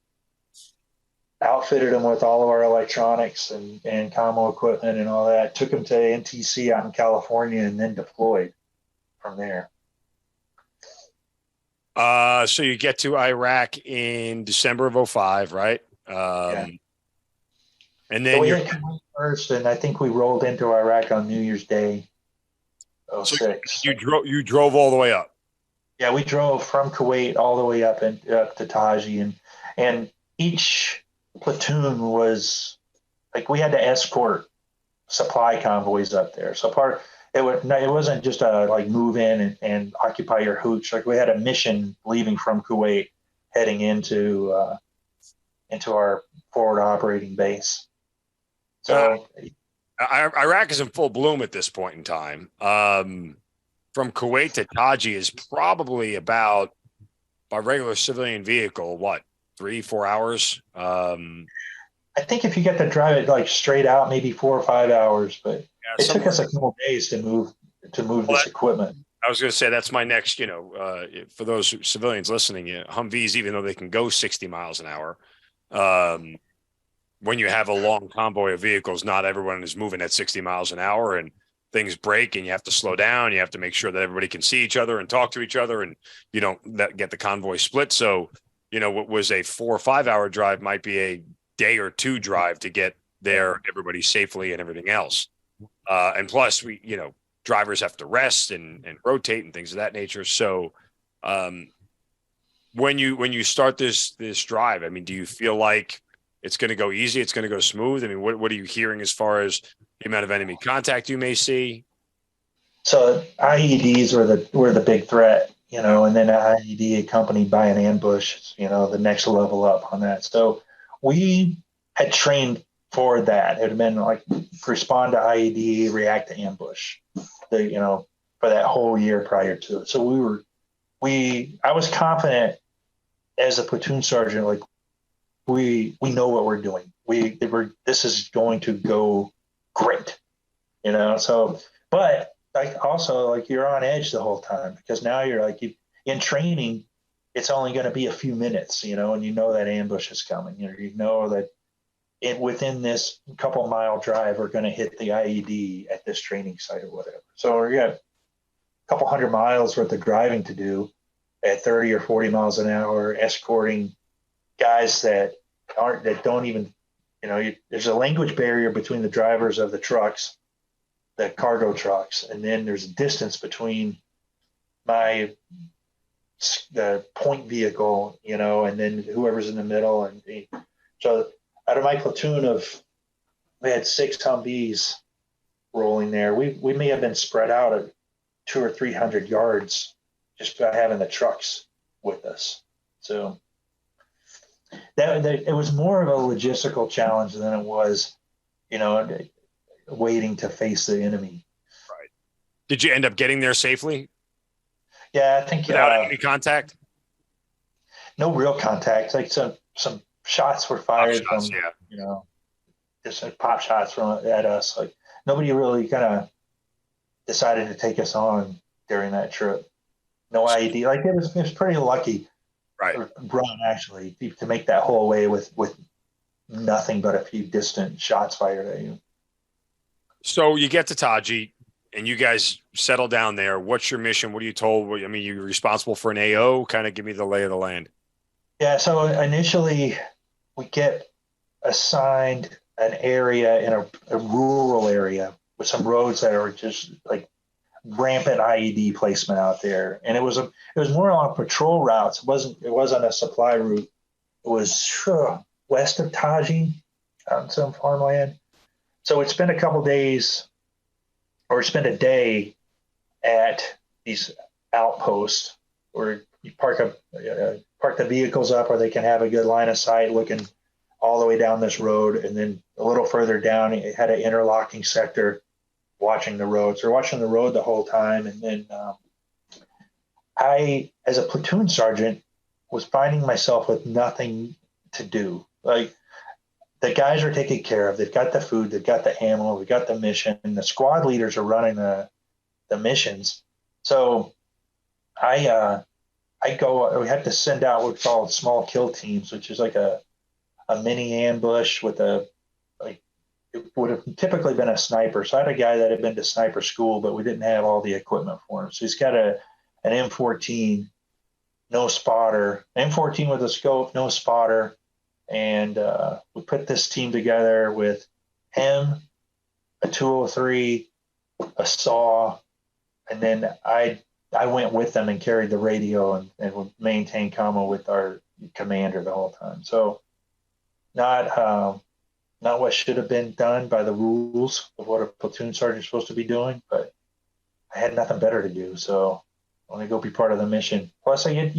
outfitted them with all of our electronics and commo equipment and all that, took them to NTC out in California, and then deployed from there. So you get to Iraq in December of 05, right? Yeah. And So then we you're hit Kuwait first, and I think we rolled into Iraq on New Year's Day, so 06. you drove all the way up. Yeah, we drove from Kuwait all the way up and up to Taji, and each platoon was like we had to escort supply convoys up there. So it wasn't just a like move in and occupy your hooch. Like we had a mission leaving from Kuwait, heading into our forward operating base. So Iraq is in full bloom at this point in time. From Kuwait to Taji is probably about, by regular civilian vehicle, what, 3-4 hours? I think if you get to drive it like straight out, maybe 4 or 5 hours, but Yeah, it took us a couple days to move this equipment. I was going to say that's my next, for those civilians listening, Humvees, even though they can go 60 miles an hour, when you have a long convoy of vehicles, not everyone is moving at 60 miles an hour, and things break and you have to slow down. You have to make sure that everybody can see each other and talk to each other, and you don't get the convoy split. So, what was a 4 or 5 hour drive might be a day or two drive to get there, everybody safely and everything else. And plus drivers have to rest and rotate and things of that nature. So, when you start this drive, I mean, do you feel like it's going to go easy? It's going to go smooth? I mean, what are you hearing as far as the amount of enemy contact you may see? So IEDs were the big threat, and then IED accompanied by an ambush, the next level up on that. So we had trained for that. It had been like respond to IED, react to ambush, for that whole year prior to it. So I was confident as a platoon sergeant, like we know what we're doing. This is going to go great, So, but like also like you're on edge the whole time because now you're like in training, it's only going to be a few minutes, and that ambush is coming. You know that within this couple mile drive, we're going to hit the IED at this training site or whatever. So we got a couple 100 miles worth of driving to do at 30 or 40 miles an hour, escorting guys that don't even, there's a language barrier between the drivers of the trucks, the cargo trucks, and then there's a distance between the point vehicle, and then whoever's in the middle. And so out of my platoon we had 6 Humvees rolling there. We may have been spread out at 200 or 300 yards just by having the trucks with us. So it was more of a logistical challenge than it was, waiting to face the enemy. Right. Did you end up getting there safely? Yeah, I think without any contact. No real contact. Like some shots were fired shots, from, just like pop shots at us. Like nobody really kind of decided to take us on during that trip. No IED. Like it was pretty lucky. Right. Run actually to make that whole way with nothing but a few distant shots fired at you. So you get to Taji and you guys settle down there. What's your mission? What are you told? I mean, you're responsible for an AO. Kind of give me the lay of the land. Yeah. So initially we get assigned an area in a rural area with some roads that are just like rampant IED placement out there. And it was more on patrol routes. It wasn't a supply route. It was west of Taji on some farmland. So we'd spend a couple days or spend a day at these outposts where you park the vehicles up where they can have a good line of sight looking all the way down this road. And then a little further down, it had an interlocking sector watching the road. So we're watching the road the whole time. And then I, as a platoon sergeant, was finding myself with nothing to do. Like the guys are taken care of. They've got the food. They've got the ammo. We've got the mission. And the squad leaders are running the missions. So we had to send out what's called small kill teams, which is like a mini ambush with it would have typically been a sniper. So I had a guy that had been to sniper school, but we didn't have all the equipment for him. So he's got an M14, no spotter, M14 with a scope, no spotter. And we put this team together with him, a 203, a saw, and then I went with them and carried the radio and would maintain commo with our commander the whole time. So not what should have been done by the rules of what a platoon sergeant is supposed to be doing, but I had nothing better to do. So I want to go be part of the mission. Plus I get,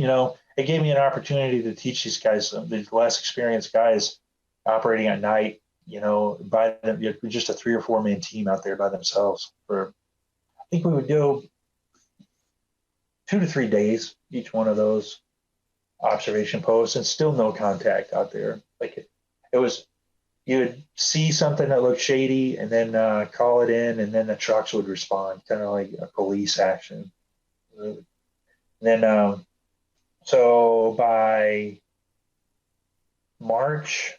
it gave me an opportunity to teach these guys, these less experienced guys operating at night, by them, just a 3 or 4 man team out there by themselves for, I think we would do 2 to 3 days, each one of those observation posts, and still no contact out there. Like it was, you would see something that looked shady and then call it in, and then the trucks would respond, kind of like a police action. And then, so by March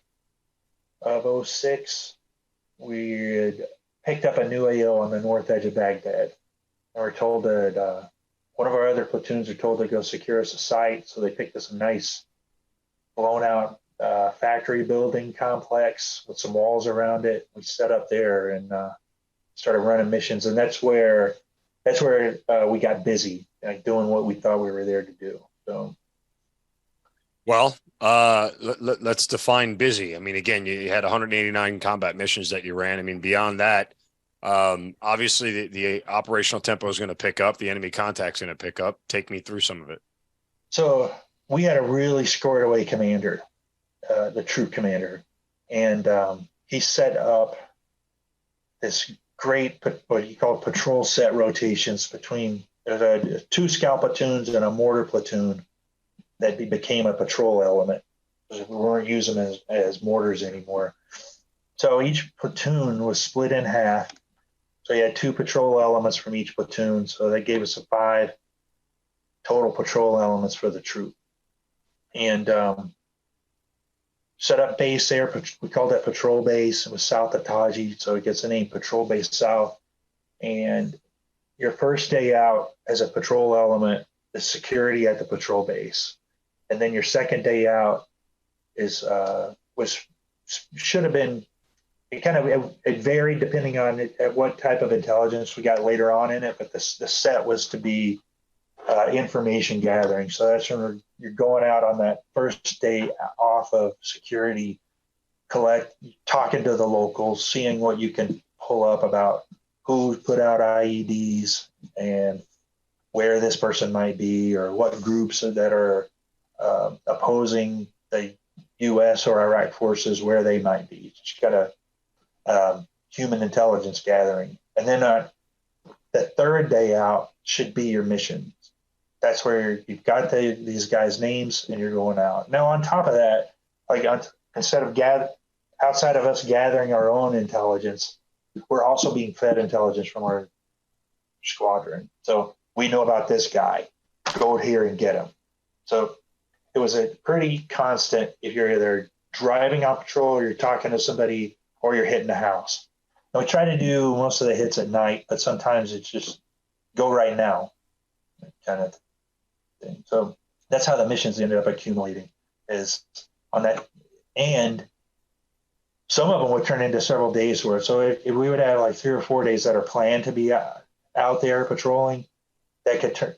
of 06, we had picked up a new AO on the north edge of Baghdad. And we're told that one of our other platoons are told to go secure us a site. So they picked us a nice blown out factory building complex with some walls around it. We set up there and started running missions. And that's where we got busy, like doing what we thought we were there to do. So, well, let's define busy. I mean, again, you had 189 combat missions that you ran. I mean, beyond that, obviously the operational tempo is going to pick up. The enemy contact's going to pick up. Take me through some of it. So we had a really scored away commander, the troop commander, and he set up this great, what he called patrol set rotations between there's 2 scout platoons and a mortar platoon that became a patrol element. We weren't using them as mortars anymore. So each platoon was split in half. So you had 2 patrol elements from each platoon. So that gave us 5 total patrol elements for the troop. And set up base there. We called that patrol base. It was south of Taji. So it gets the name Patrol Base South. And your first day out as a patrol element is security at the patrol base. And then your second day out is should have been, it varied depending on at what type of intelligence we got later on in it, but the set was to be information gathering. So that's when you're going out on that first day off of security, talking to the locals, seeing what you can pull up about who put out IEDs and where this person might be, or what groups that are opposing the U.S. or Iraq forces, where they might be. Just got a human intelligence gathering. And then the third day out should be your mission. That's where you've got these guys' names and you're going out. Now, on top of that, instead of outside of us gathering our own intelligence, we're also being fed intelligence from our squadron. So we know about this guy. Go here and get him. So it was a pretty constant, if you're either driving on patrol or you're talking to somebody or you're hitting the house. And we try to do most of the hits at night, but sometimes it's just go right now kind of thing. So that's how the missions ended up accumulating, is on that. And some of them would turn into several days worth. So if we would have like 3 or 4 days that are planned to be out there patrolling, that could turn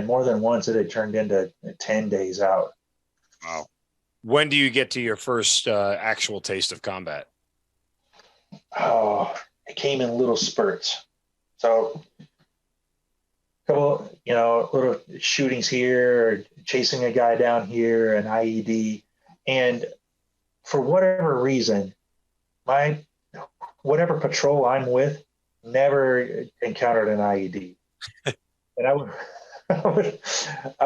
more than once it had turned into 10 days out. Wow. When do you get to your first actual taste of combat? Oh, it came in little spurts. So a couple, little shootings here, or chasing a guy down here, an IED. And for whatever reason, whatever patrol I'm with never encountered an IED. And I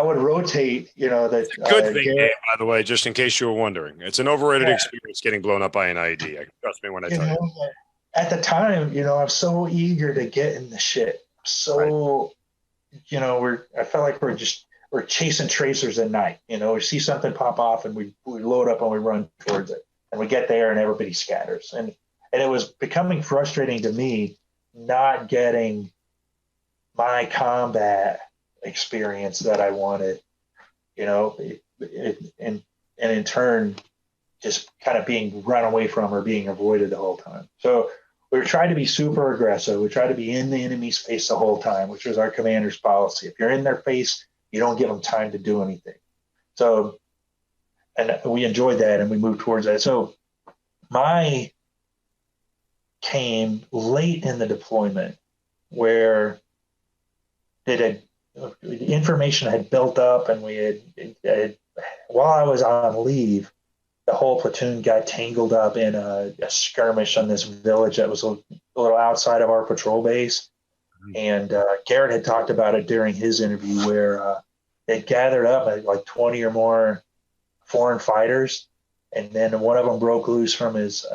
would rotate, that. Good thing, Dave, by the way, just in case you were wondering. It's an overrated experience getting blown up by an IED. Trust me when I tell you. At the time, I'm so eager to get in the shit. So, right. I felt like we're chasing tracers at night. We see something pop off and we load up and we run towards it. And we get there and everybody scatters. And it was becoming frustrating to me not getting my combat experience that I wanted. and in turn, just kind of being run away from or being avoided the whole time. So we tried to be super aggressive. We tried to be in the enemy's face the whole time, which was our commander's policy. If you're in their face, you don't give them time to do anything. So, and we enjoyed that and we moved towards that. So my came late in the deployment where the information had built up, and we had while I was on leave, the whole platoon got tangled up in a skirmish on this village that was a little outside of our patrol base. And Garrett had talked about it during his interview, where they gathered up like 20 or more foreign fighters, and then one of them broke loose from his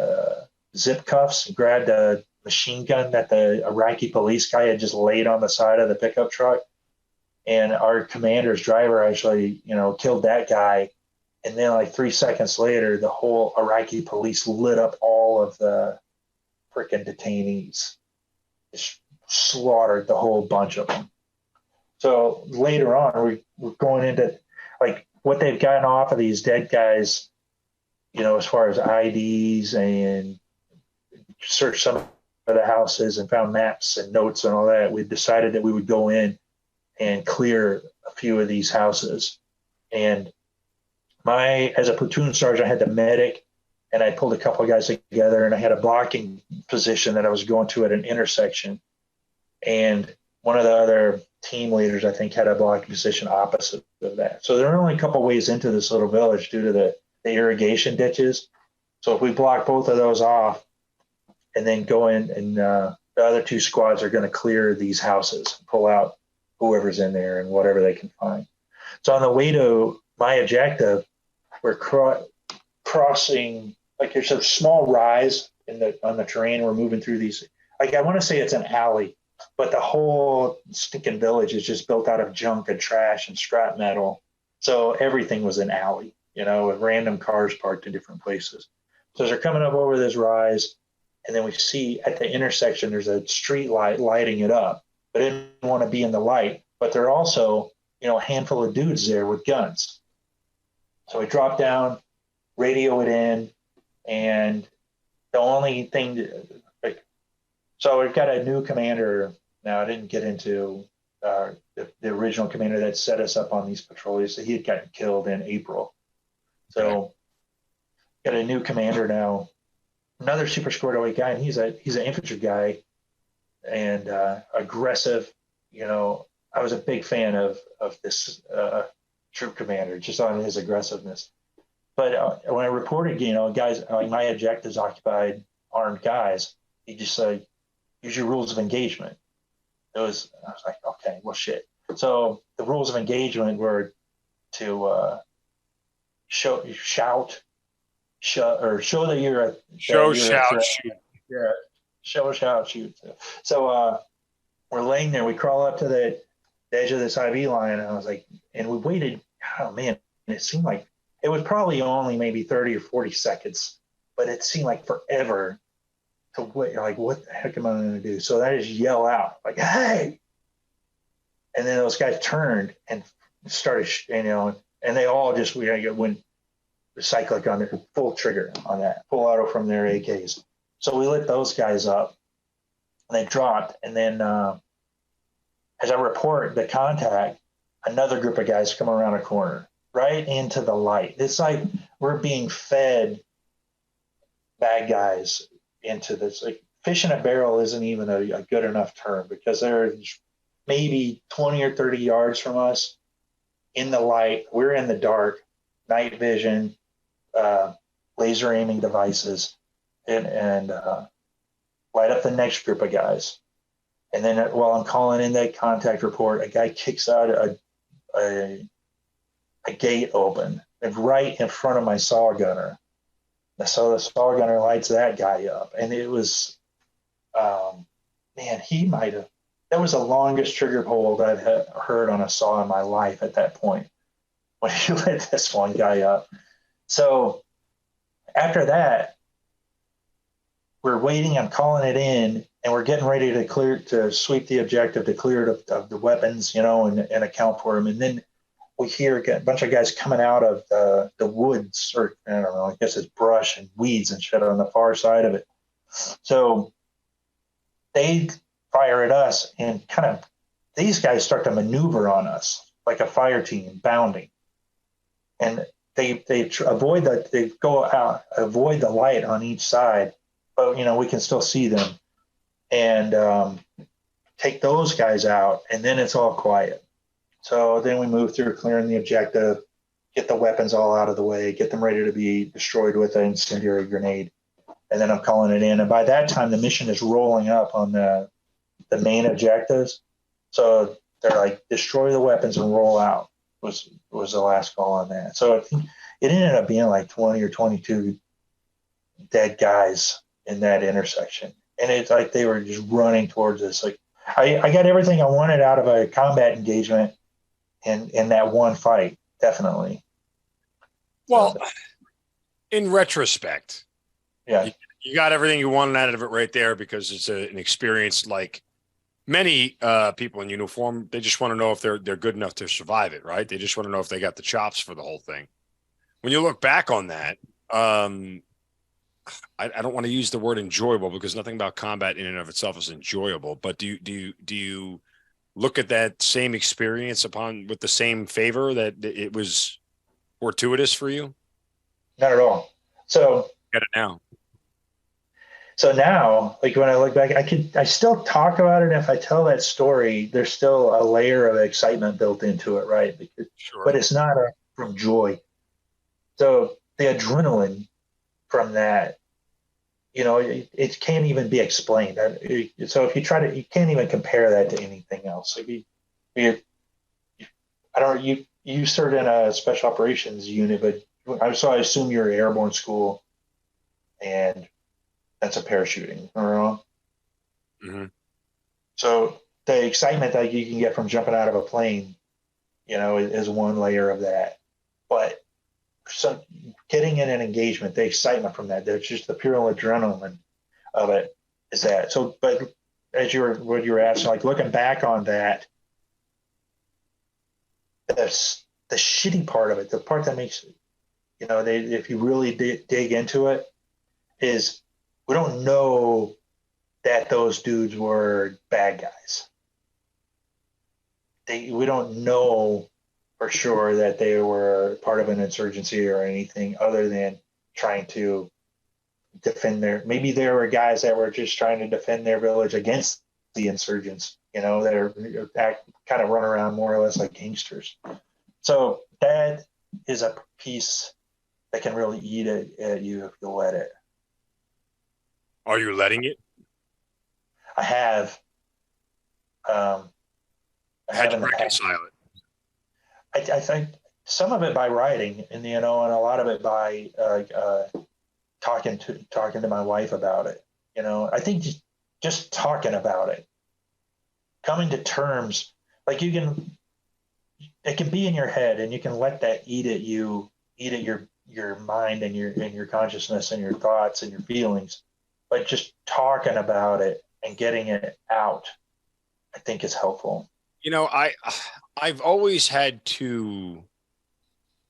zip cuffs and grabbed a machine gun that the Iraqi police guy had just laid on the side of the pickup truck. And our commander's driver actually, killed that guy. And then like 3 seconds later, the whole Iraqi police lit up all of the freaking detainees. Just slaughtered the whole bunch of them. So later on, we're going into like what they've gotten off of these dead guys, as far as IDs, and searched some of the houses and found maps and notes and all that. We decided that we would go in and clear a few of these houses. And as a platoon sergeant, I had the medic, and I pulled a couple of guys together, and I had a blocking position that I was going to at an intersection. And one of the other team leaders, I think, had a blocking position opposite of that. So there are only a couple of ways into this little village due to the irrigation ditches. So if we block both of those off and then go in, and the other two squads are going to clear these houses, pull out whoever's in there and whatever they can find. So on the way to my objective, we're crossing, like there's a small rise on the terrain. We're moving through these, like I want to say it's an alley, but the whole stinking village is just built out of junk and trash and scrap metal. So everything was an alley, with random cars parked in different places. So as they're coming up over this rise, and then we see at the intersection, there's a street light lighting it up, but I didn't want to be in the light, but there are also, a handful of dudes there with guns. So we drop down, radio it in, and the only thing, so we've got a new commander now. I didn't get into the original commander that set us up on these patrols. So he had gotten killed in April. So got a new commander now, another super squared away guy, and he's an infantry guy and aggressive. I was a big fan of this troop commander, just on his aggressiveness. But when I reported, guys, like my objectives occupied armed guys, he just said, use your rules of engagement. I was like, okay, well, shit. So the rules of engagement were to show that you're shout, shoot. Yeah, shout, shoot. So we're laying there. We crawl up to the edge of this IV line, and I was like, and we waited. Oh man, it seemed like it was probably only maybe 30 or 40 seconds, but it seemed like forever to wait. Like, what the heck am I going to do? So I just yell out, like, "Hey!" And then those guys turned and started, and they all just went cyclic on their full trigger on that, full auto from their AKs. So we lit those guys up, and they dropped. And then as I report the contact, another group of guys come around a corner, right into the light. It's like we're being fed bad guys into this. Like, fish in a barrel isn't even a good enough term, because they're maybe 20 or 30 yards from us in the light. We're in the dark, night vision, laser aiming devices, and light up the next group of guys. And then while I'm calling in that contact report, a guy kicks out a gate open right in front of my saw gunner. So the saw gunner lights that guy up. And it was, that was the longest trigger pull that I've heard on a saw in my life at that point, when he lit this one guy up. So after that, we're waiting, I'm calling it in, and we're getting ready to sweep the objective, to clear it of the weapons, and account for them. And then we hear a bunch of guys coming out of the woods, or I don't know, I guess it's brush and weeds and shit on the far side of it. So they fire at us, and kind of these guys start to maneuver on us like a fire team bounding, and they avoid avoid the light on each side, but we can still see them, and take those guys out, and then it's all quiet. So then we move through clearing the objective, get the weapons all out of the way, get them ready to be destroyed with an incendiary grenade, and then I'm calling it in. And by that time, the mission is rolling up on the main objectives. So they're like, destroy the weapons and roll out was the last call on that. So it ended up being like 20 or 22 dead guys in that intersection. And it's like they were just running towards us. Like I got everything I wanted out of a combat engagement in that one fight, definitely. Well, in retrospect, yeah, you got everything you wanted out of it right there, because it's an experience like many people in uniform. They just want to know if they're good enough to survive it, right? They just want to know if they got the chops for the whole thing. When you look back on that, I don't want to use the word enjoyable, because nothing about combat in and of itself is enjoyable. But do you look at that same experience with the same favor, that it was fortuitous for you? Not at all. So Get it now. So now, like when I look back, I still talk about it. If I tell that story, there's still a layer of excitement built into it, right? Sure. But it's not from joy. So the adrenaline from that, it can't even be explained. So if you try to, you can't even compare that to anything else. Like you served in a special operations unit, but I assume you're airborne school, and that's a parachuting, or mm-hmm. So the excitement that you can get from jumping out of a plane, is one layer of that. But so getting in an engagement, the excitement from that, there's just the pure adrenaline of it is that. So, but what you were asking, like looking back on that, the shitty part of it, the part that makes, if you really dig into it, is we don't know that those dudes were bad guys. We don't know for sure that they were part of an insurgency or anything other than trying to defend maybe there were guys that were just trying to defend their village against the insurgents, that are kind of run around more or less like gangsters. So that is a piece that can really eat at you if you let it. Are you letting it? I have. How'd you reconcile it? I think some of it by writing, and and a lot of it by talking to my wife about it. I think just talking about it, coming to terms, like it can be in your head, and you can let that eat at your mind and your consciousness and your thoughts and your feelings. But just talking about it and getting it out, I think is helpful. I've always had to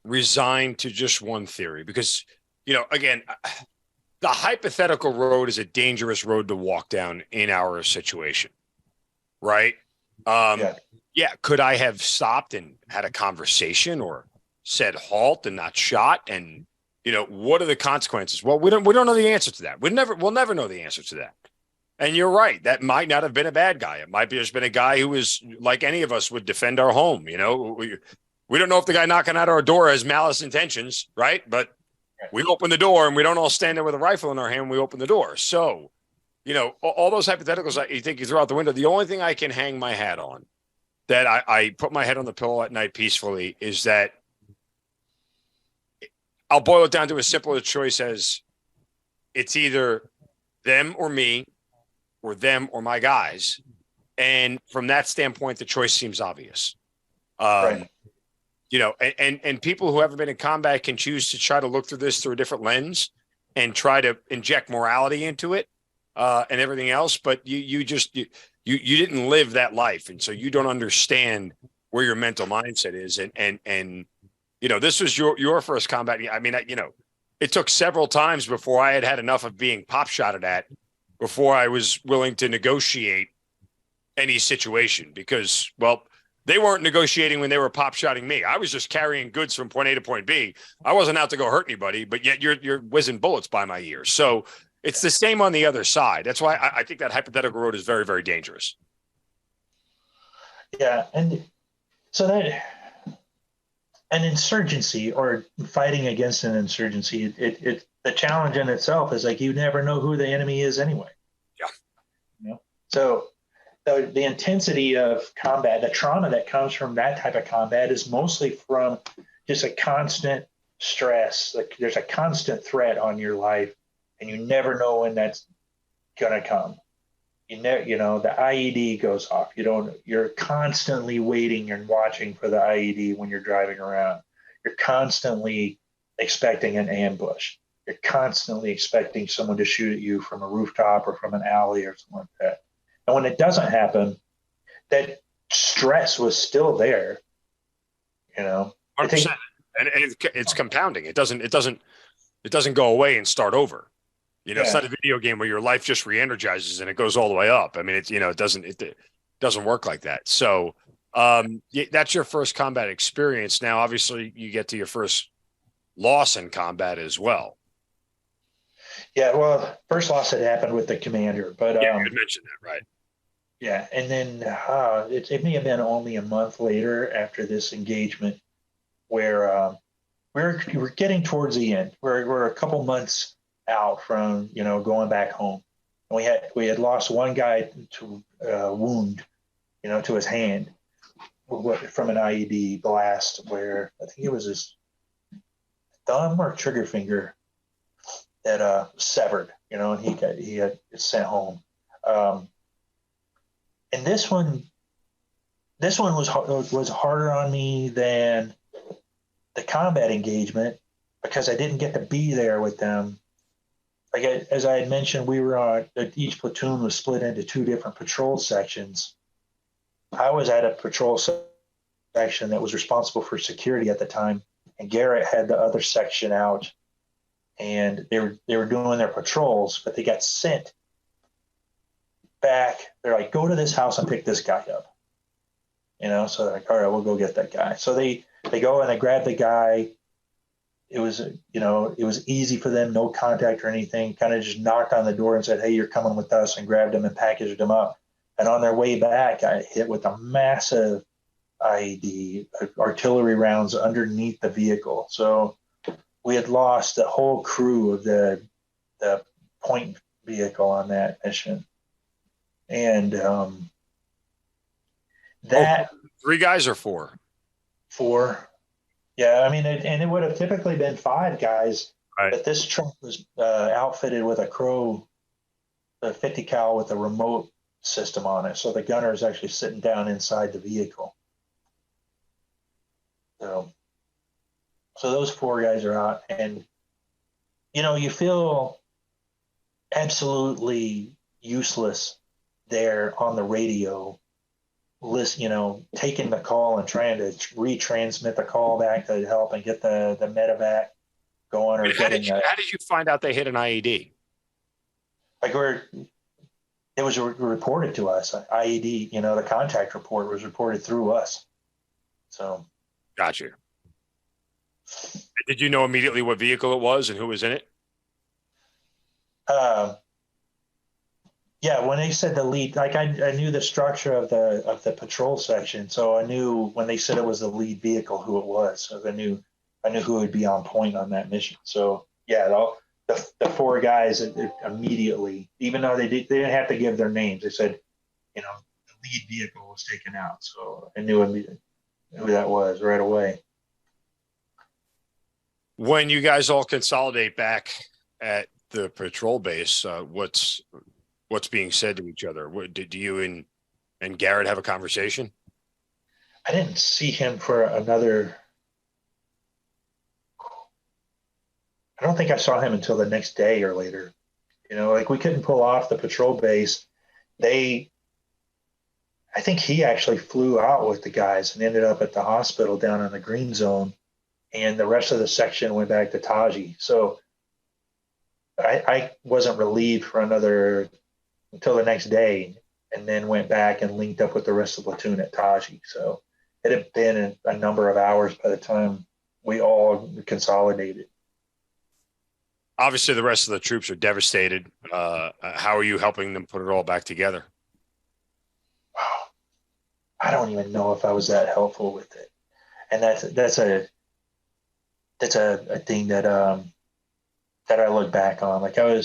resign to just one theory, because, again, the hypothetical road is a dangerous road to walk down in our situation, right? Yeah. Could I have stopped and had a conversation, or said halt and not shot? And, what are the consequences? Well, we don't know the answer to that. We'll never know the answer to that. And you're right. That might not have been a bad guy. It might have just been a guy who was like any of us would defend our home. We don't know if the guy knocking at our door has malice intentions, right? But we open the door, and we don't all stand there with a rifle in our hand when we open the door. So, all those hypotheticals you think you throw out the window. The only thing I can hang my hat on, that I put my head on the pillow at night peacefully, is that I'll boil it down to as simple a choice as it's either them or me, or them or my guys. And from that standpoint, the choice seems obvious. Right. And people who haven't been in combat can choose to try to look through this through a different lens and try to inject morality into it and everything else. But you didn't live that life. And so you don't understand where your mental mindset is. And this was your first combat. I mean, it took several times before I had enough of being pop shotted at before I was willing to negotiate any situation because, well, they weren't negotiating when they were pop shotting me. I was just carrying goods from point A to point B. I wasn't out to go hurt anybody, but yet you're whizzing bullets by my ears. So it's the same on the other side. That's why I think that hypothetical road is very, very dangerous. Yeah. And so that an insurgency or fighting against an insurgency, it the challenge in itself is like you never know who the enemy is anyway. Yeah. So the intensity of combat, the trauma that comes from that type of combat is mostly from just a constant stress. Like there's a constant threat on your life, and you never know when that's gonna come. The IED goes off. You're constantly waiting and watching for the IED when you're driving around. You're constantly expecting an ambush. You're constantly expecting someone to shoot at you from a rooftop or from an alley or something like that. And when it doesn't happen, that stress was still there. 100%. And it's compounding. It doesn't go away and start over. It's not a video game where your life just re-energizes and it goes all the way up. I mean, it doesn't work like that. So that's your first combat experience. Now, obviously, you get to your first loss in combat as well. Yeah, well, first loss had happened with the commander, but you had mentioned that, right? Yeah, and then it may have been only a month later after this engagement where we're getting towards the end. We're a couple months out from going back home. And we had lost one guy to wound, to his hand from an IED blast where I think it was his thumb or trigger finger that severed, and he had sent home. And this one was harder on me than the combat engagement because I didn't get to be there with them. Like as I had mentioned, we were on each platoon was split into two different patrol sections. I was at a patrol section that was responsible for security at the time, and Garrett had the other section out, and they were doing their patrols, but they got sent back. They're like, go to this house and pick this guy up. So they're like, all right, we'll go get that guy. So they go and they grab the guy. It was, it was easy for them, no contact or anything, kind of just knocked on the door and said, hey, you're coming with us, and grabbed him and packaged him up. And on their way back, I hit with a massive IED, artillery rounds underneath the vehicle. So we had lost the whole crew of the point vehicle on that mission. And that 3 guys or 4? 4. Yeah, I mean, it would have typically been 5 guys, right. But this truck was outfitted with a Crow, a 50 cal with a remote system on it, so the gunner is actually sitting down inside the vehicle. So those 4 guys are out, and you feel absolutely useless there on the radio, taking the call and trying to retransmit the call back to help and get the medevac going. Or how did you find out they hit an IED? Like it was reported to us. IED, the contact report was reported through us. So. Gotcha. Did you know immediately what vehicle it was and who was in it? Yeah, when they said the lead, like I knew the structure of the patrol section, so I knew when they said it was the lead vehicle who it was. So I knew who would be on point on that mission. So yeah, the 4 guys immediately, even though they didn't have to give their names, they said, the lead vehicle was taken out. So I knew immediately who that was right away. When you guys all consolidate back at the patrol base, what's being said to each other? Did you and Garrett have a conversation? I didn't see him for another. I don't think I saw him until the next day or later. Like we couldn't pull off the patrol base. They I think he actually flew out with the guys and ended up at the hospital down in the green zone, and the rest of the section went back to Taji. So I wasn't relieved for until the next day, and then went back and linked up with the rest of the platoon at Taji. So it had been a number of hours by the time we all consolidated. Obviously, the rest of the troops are devastated. How are you helping them put it all back together? I don't even know if I was that helpful with it, and that's a thing that that I look back on. Like I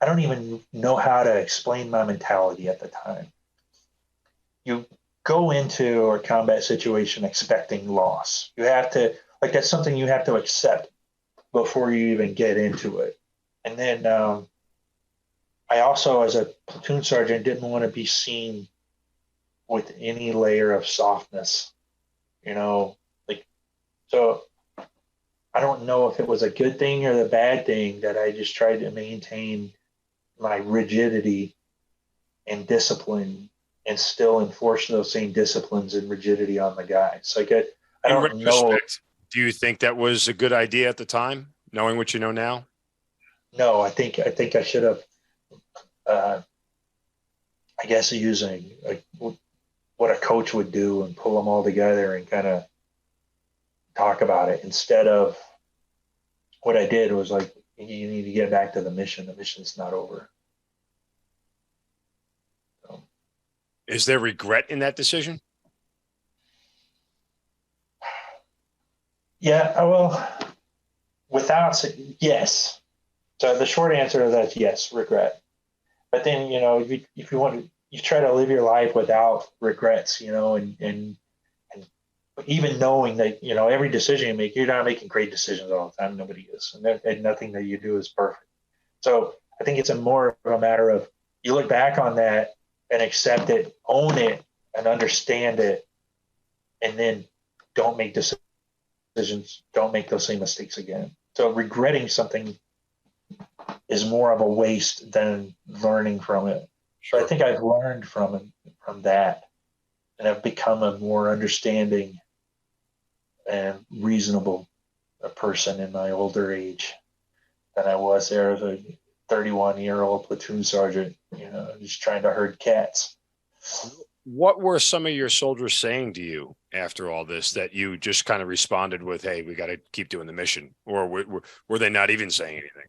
don't even know how to explain my mentality at the time. You go into a combat situation expecting loss. You have to, like, that's something you have to accept before you even get into it. And then I also, as a platoon sergeant, didn't want to be seen with any layer of softness, so I don't know if it was a good thing or the bad thing that I just tried to maintain my rigidity and discipline and still enforce those same disciplines and rigidity on the guys. Like I don't know. Do you think that was a good idea at the time, knowing what you know now? No, I think I should have, I guess, using what a coach would do and pull them all together and kind of talk about it, instead of what I did was like, you need to get back to the mission. The mission's not over. So. Is there regret in that decision? Yeah, well, yes. So the short answer to that is yes, regret. But then, if you want to, you try to live your life without regrets, and even knowing that, every decision you make, you're not making great decisions all the time. Nobody is. And nothing that you do is perfect. So I think it's more of a matter of, you look back on that and accept it, own it, and understand it, and then don't make decisions, don't make those same mistakes again. So regretting something is more of a waste than learning from it. Sure. So I think I've learned from that, and I've become a more understanding and reasonable person in my older age than I was there as a 31-year-old platoon sergeant, just trying to herd cats. What were some of your soldiers saying to you after all this that you just kind of responded with, hey, we got to keep doing the mission? Or were they not even saying anything?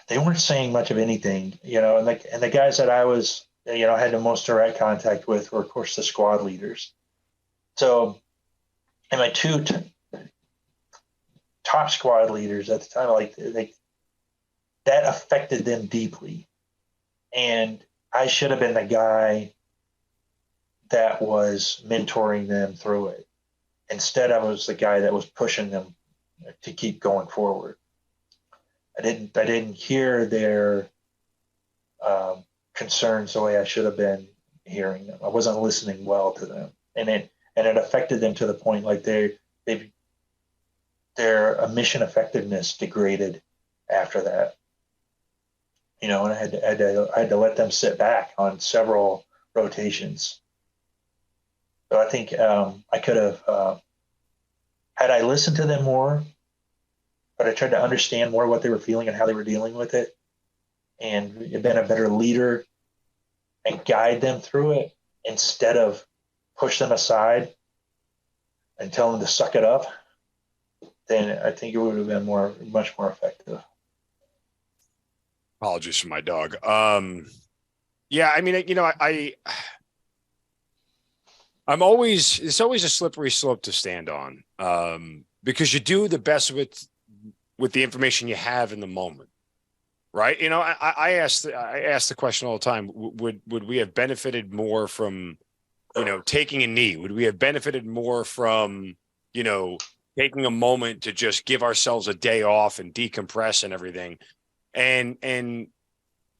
They weren't saying much of anything, and the guys that I was, had the most direct contact with were, of course, the squad leaders. So, and my two top squad leaders at the time, that affected them deeply. And I should have been the guy that was mentoring them through it. Instead, I was the guy that was pushing them to keep going forward. I didn't hear their concerns the way I should have been hearing them. I wasn't listening well to them, and it affected them to the point like their mission effectiveness degraded after that. And I had to let them sit back on several rotations. So I think I could have, had I listened to them more, but I tried to understand more what they were feeling and how they were dealing with it, and been a better leader and guide them through it instead of push them aside and tell them to suck it up, then I think it would have been much more effective. Apologies for my dog. Yeah, I mean, it's always a slippery slope to stand on, because you do the best with the information you have in the moment, right? I ask the question all the time: would we have benefited more from, taking a knee? Would we have benefited more from, taking a moment to just give ourselves a day off and decompress and everything? And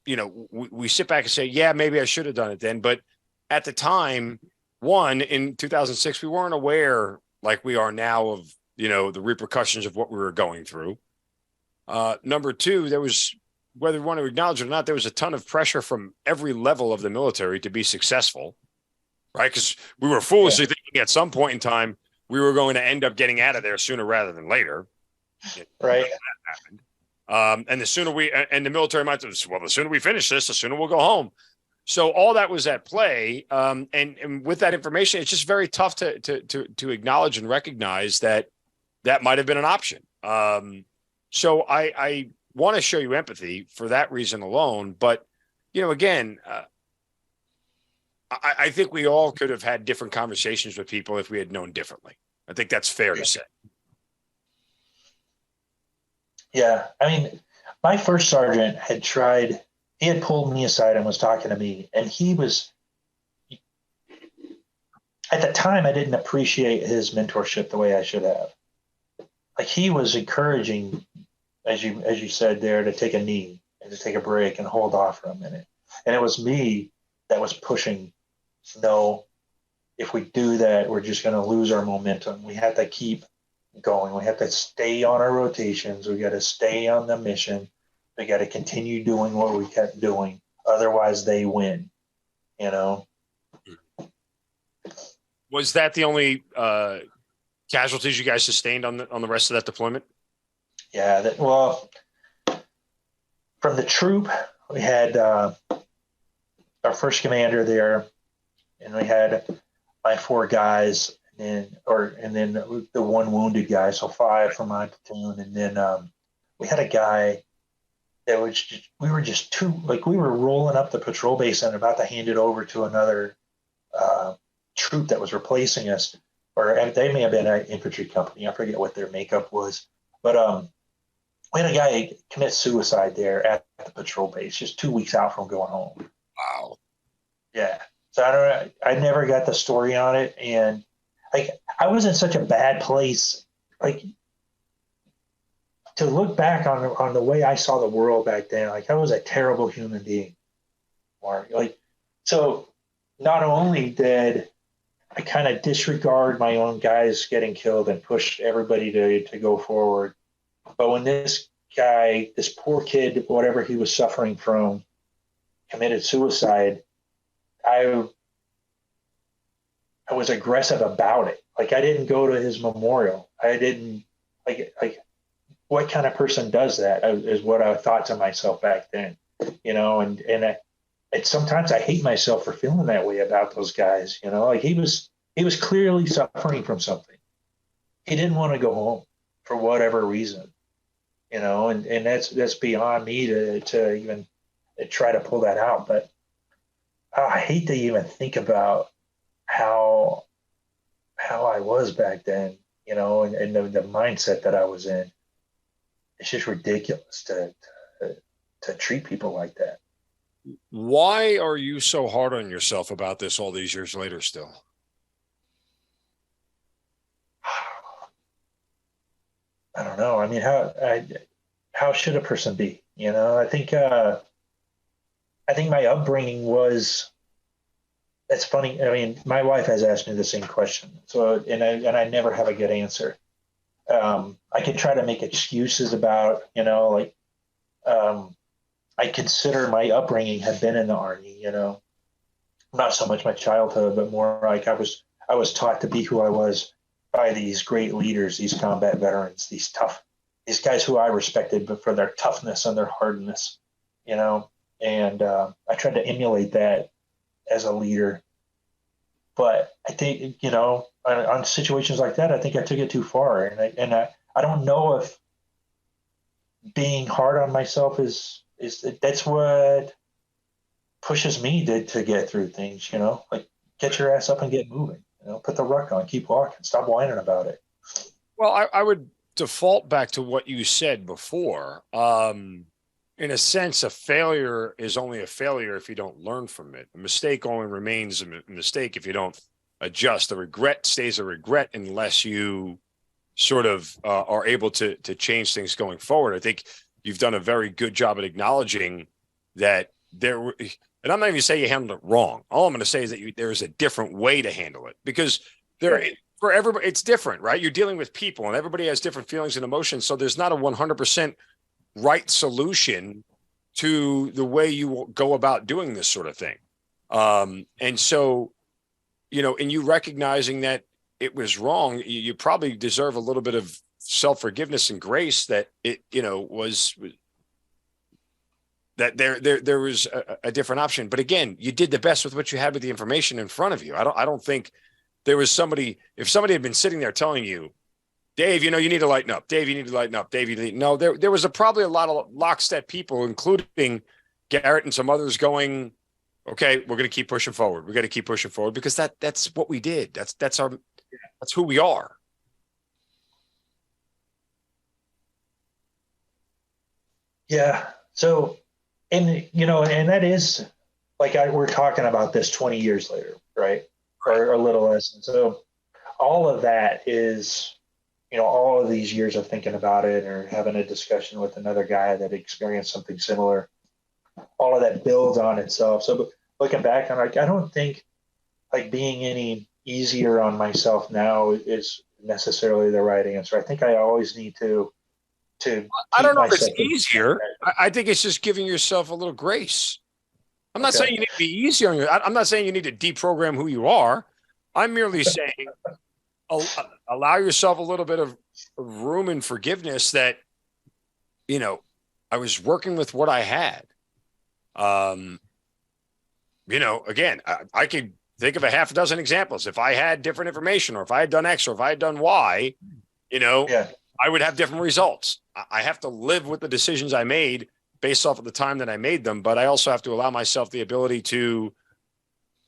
we sit back and say, yeah, maybe I should have done it then. But at the time, in 2006, we weren't aware like we are now of, the repercussions of what we were going through. Number two, there was whether we want to acknowledge it or not, there was a ton of pressure from every level of the military to be successful, right? Because we were foolishly thinking at some point in time we were going to end up getting out of there sooner rather than later. Right. That happened. And the sooner the military might say, well, the sooner we finish this, the sooner we'll go home. So all that was at play. And with that information, it's just very tough to acknowledge and recognize that might have been an option. So I want to show you empathy for that reason alone. But, again, I think we all could have had different conversations with people if we had known differently. I think that's fair to say. Yeah. I mean, my first sergeant he had pulled me aside and was talking to me, and at the time, I didn't appreciate his mentorship the way I should have. Like, he was encouraging, as you said there, to take a knee and to take a break and hold off for a minute. And it was me that was pushing, no, if we do that, we're just going to lose our momentum. We have to keep going. We have to stay on our rotations. We got to stay on the mission. We got to continue doing what we kept doing. Otherwise, they win, Was that the only casualties you guys sustained on the rest of that deployment? Yeah. From the troop, we had our first commander there, and we had my 4 guys, and then the 1 wounded guy, so 5 from my platoon, and then we had a guy that we were rolling up the patrol base and about to hand it over to another troop that was replacing us, or they may have been an infantry company. I forget what their makeup was, but we had a guy commit suicide there at the patrol base, just 2 weeks out from going home. Wow. Yeah. So I never got the story on it, and I was in such a bad place, to look back on the way I saw the world back then. I was a terrible human being, Mark. So not only did I kind of disregard my own guys getting killed and push everybody to go forward, but when this guy, this poor kid, whatever he was suffering from, committed suicide, I was aggressive about it. I didn't go to his memorial. I didn't what kind of person does that, is what I thought to myself back then, and sometimes I hate myself for feeling that way about those guys. He was clearly suffering from something. He didn't want to go home for whatever reason, and that's beyond me to even try to pull that out. But I hate to even think about how I was back then, and the mindset that I was in. It's just ridiculous to treat people like that. Why are you so hard on yourself about this all these years later still? I don't know. I mean, how should a person be? I think my upbringing was. It's funny. I mean, my wife has asked me the same question, so and I never have a good answer. I can try to make excuses about, I consider my upbringing had been in the Army, not so much my childhood, but more I was taught to be who I was by these great leaders, these combat veterans, these guys who I respected, but for their toughness and their hardness, and I tried to emulate that as a leader. But I think, on situations like that, I think I took it too far. And I don't know if being hard on myself that's what pushes me to get through things, get your ass up and get moving, put the ruck on, keep walking, stop whining about it. Well, I would default back to what you said before. In a sense, a failure is only a failure if you don't learn from it. A mistake only remains a mistake if you don't adjust. A regret stays a regret unless you sort of are able to change things going forward. I think you've done a very good job at acknowledging that and I'm not even saying you handled it wrong. All I'm going to say is that there is a different way to handle it, because for everybody, it's different, right? You're dealing with people and everybody has different feelings and emotions. So there's not a 100% right solution to the way you go about doing this sort of thing. And so, and you recognizing that it was wrong, you probably deserve a little bit of self-forgiveness and grace that it, was that there was a different option. But again, you did the best with what you had with the information in front of you. I don't think there was if somebody had been sitting there telling you, Dave, you need to lighten up. Dave, you need to lighten up. Dave, there was probably a lot of lockstep people, including Garrett and some others going, okay, we're going to keep pushing forward. We're going to keep pushing forward because that's what we did. That's who we are. Yeah. So, and that is like, we're talking about this 20 years later, right? Or a little less. And so all of that is, all of these years of thinking about it or having a discussion with another guy that experienced something similar, all of that builds on itself. So looking back, I'm like, I don't think like being any easier on myself now is necessarily the right answer. I think I always need to I don't know if it's easier. I think it's just giving yourself a little grace. I'm not saying you need to be easier on you. I'm not saying you need to deprogram who you are. I'm merely saying allow yourself a little bit of room and forgiveness that, I was working with what I had. Again, I could think of a half a dozen examples. If I had different information or if I had done X or if I had done Y, I would have different results. I have to live with the decisions I made based off of the time that I made them, but I also have to allow myself the ability to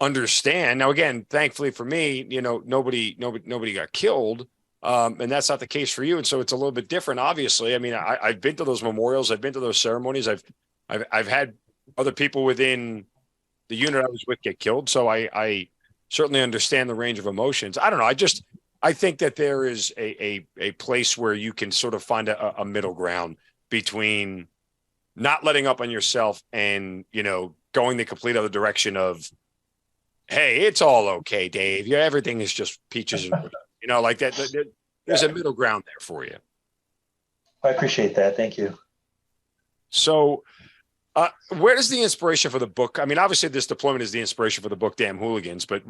understand. Now, again, thankfully for me, nobody got killed. And that's not the case for you. And so it's a little bit different, obviously. I mean, I've been to those memorials. I've been to those ceremonies. I've had other people within the unit I was with get killed. So I certainly understand the range of emotions. I don't know. I think that there is a place where you can sort of find a middle ground between not letting up on yourself and, going the complete other direction of, hey, it's all okay, Dave. Yeah, everything is just peaches and like that. There's a middle ground there for you. I appreciate that. Thank you. So where does the inspiration for the book? I mean, obviously this deployment is the inspiration for the book, Damn Hooligans, but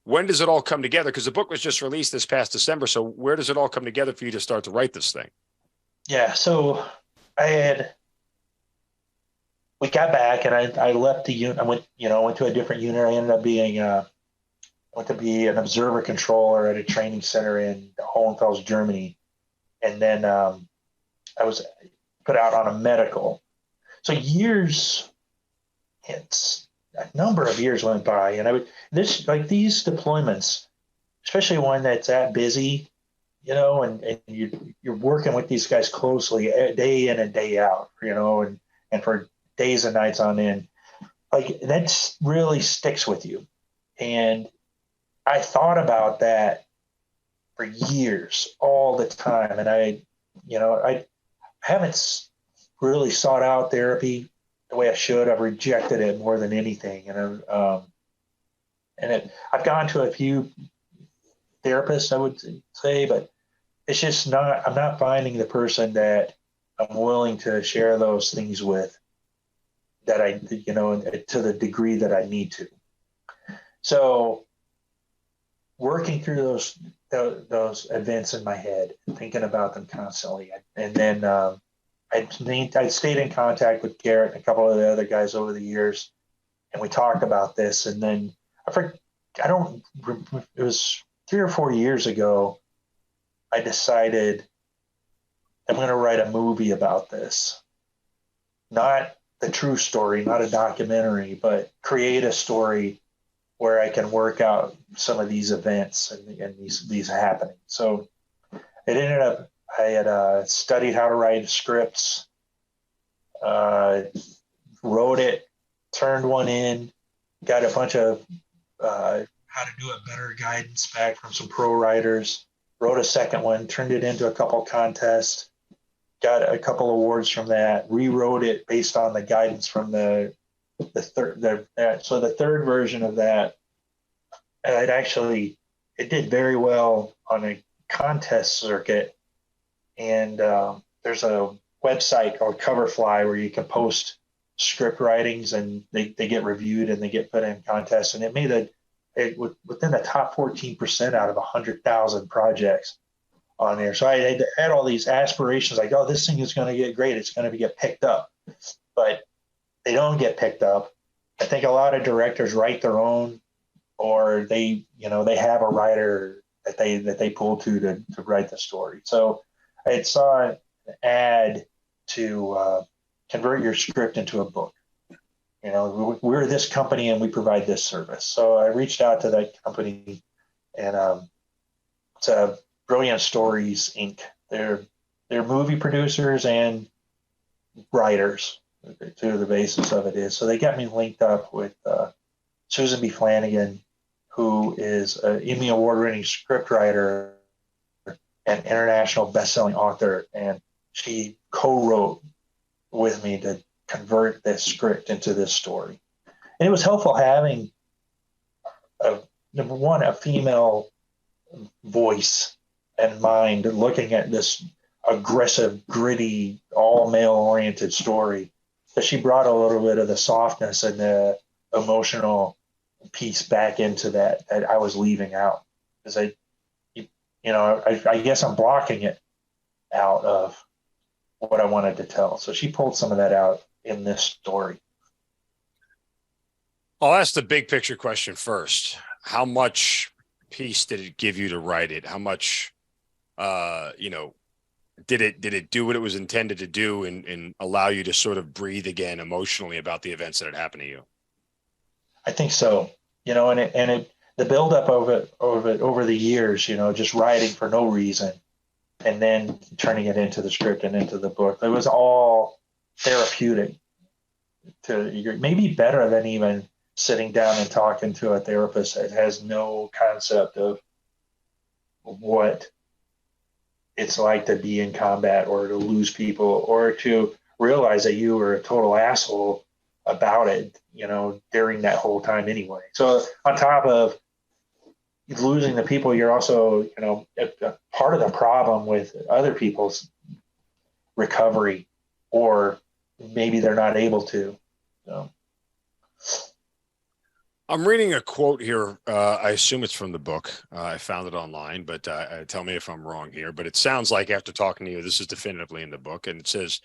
when does it all come together? Because the book was just released this past December. So where does it all come together for you to start to write this thing? Yeah. So we got back and I left the unit. I went to a different unit. I ended up being, went to be an observer controller at a training center in Hohenfels, Germany. And then I was put out on a medical. So a number of years went by, and these deployments, especially one that's that busy, and you're working with these guys closely day in and day out, and for days and nights on end, like that really sticks with you. And I thought about that for years, all the time, and I haven't really sought out therapy the way I should. I've rejected it more than anything. And I've gone to a few therapists, I would say, but it's just I'm not finding the person that I'm willing to share those things with, that to the degree that I need to. So working through those events in my head, thinking about them constantly. And then I stayed in contact with Garrett and a couple of the other guys over the years, and we talked about this. And then it was 3 or 4 years ago, I decided I'm going to write a movie about this. Not the true story, not a documentary, but create a story where I can work out some of these events and these happenings. So it ended up, I had studied how to write scripts, wrote it, turned one in, got a bunch of how to do it better guidance back from some pro writers, wrote a second one, turned it into a couple contests, got a couple awards from that, rewrote it based on the guidance from the third version of that. It did very well on a contest circuit. And there's a website called Coverfly where you can post script writings, and they get reviewed and they get put in contests. And it made within the top 14% out of 100,000 projects on there. So I had all these aspirations like, oh, this thing is going to get great. It's going to get picked up. But they don't get picked up. I think a lot of directors write their own, or they have a writer that they pull to write the story. So I saw an ad to convert your script into a book. We're this company and we provide this service. So I reached out to that company, and it's a Brilliant Stories Inc. They're movie producers and writers, to the basis of it is. So they got me linked up with Susan B. Flanagan, who is an Emmy Award-winning scriptwriter and international best-selling author, and she co-wrote with me to convert this script into this story. And it was helpful having number one, a female voice and mind looking at this aggressive, gritty, all male-oriented story. But she brought a little bit of the softness and the emotional piece back into that I was leaving out, because I guess I'm blocking it out of what I wanted to tell. So she pulled some of that out in this story. I'll ask the big picture question first. How much peace did it give you to write it? How much, did it do what it was intended to do and allow you to sort of breathe again emotionally about the events that had happened to you? I think so. The buildup of it over the years, just writing for no reason, and then turning it into the script and into the book. It was all therapeutic, maybe better than even sitting down and talking to a therapist that has no concept of what it's like to be in combat or to lose people or to realize that you were a total asshole about it, during that whole time anyway. So on top of losing the people, you're also, a part of the problem with other people's recovery, or maybe they're not able to. So. I'm reading a quote here. I assume it's from the book. I found it online, but tell me if I'm wrong here. But it sounds like, after talking to you, this is definitively in the book. And it says,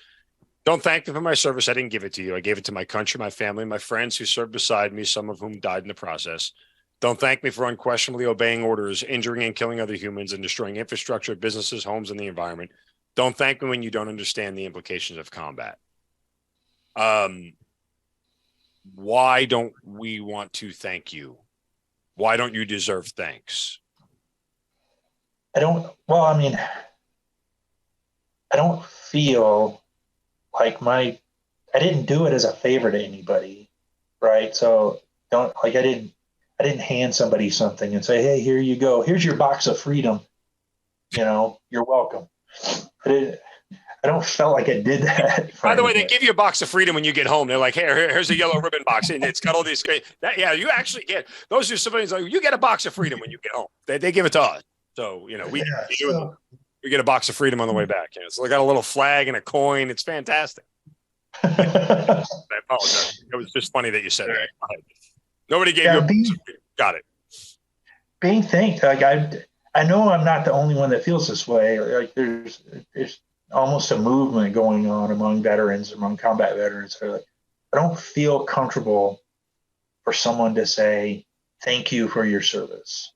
"Don't thank me for my service. I didn't give it to you. I gave it to my country, my family, my friends who served beside me, some of whom died in the process. Don't thank me for unquestionably obeying orders, injuring and killing other humans, and destroying infrastructure, businesses, homes, and the environment. Don't thank me when you don't understand the implications of combat." Why don't we want to thank you? Why don't you deserve thanks? I don't feel like I didn't do it as a favor to anybody, right? So I didn't hand somebody something and say, "Hey, here you go. Here's your box of freedom. You're welcome." I don't feel like I did that. By the way, they give you a box of freedom when you get home. They're like, here's a yellow ribbon box, and it's got all these great. You actually get those are civilians. Like, you get a box of freedom when you get home. They give it to us. So we get a box of freedom on the way back. So they got a little flag and a coin. It's fantastic. I apologize. It was just funny that you said that. Nobody gave you a box of freedom. Got it. Being thanked, I know I'm not the only one that feels this way. Like there's almost a movement going on among combat veterans. They're like, I don't feel comfortable for someone to say thank you for your service.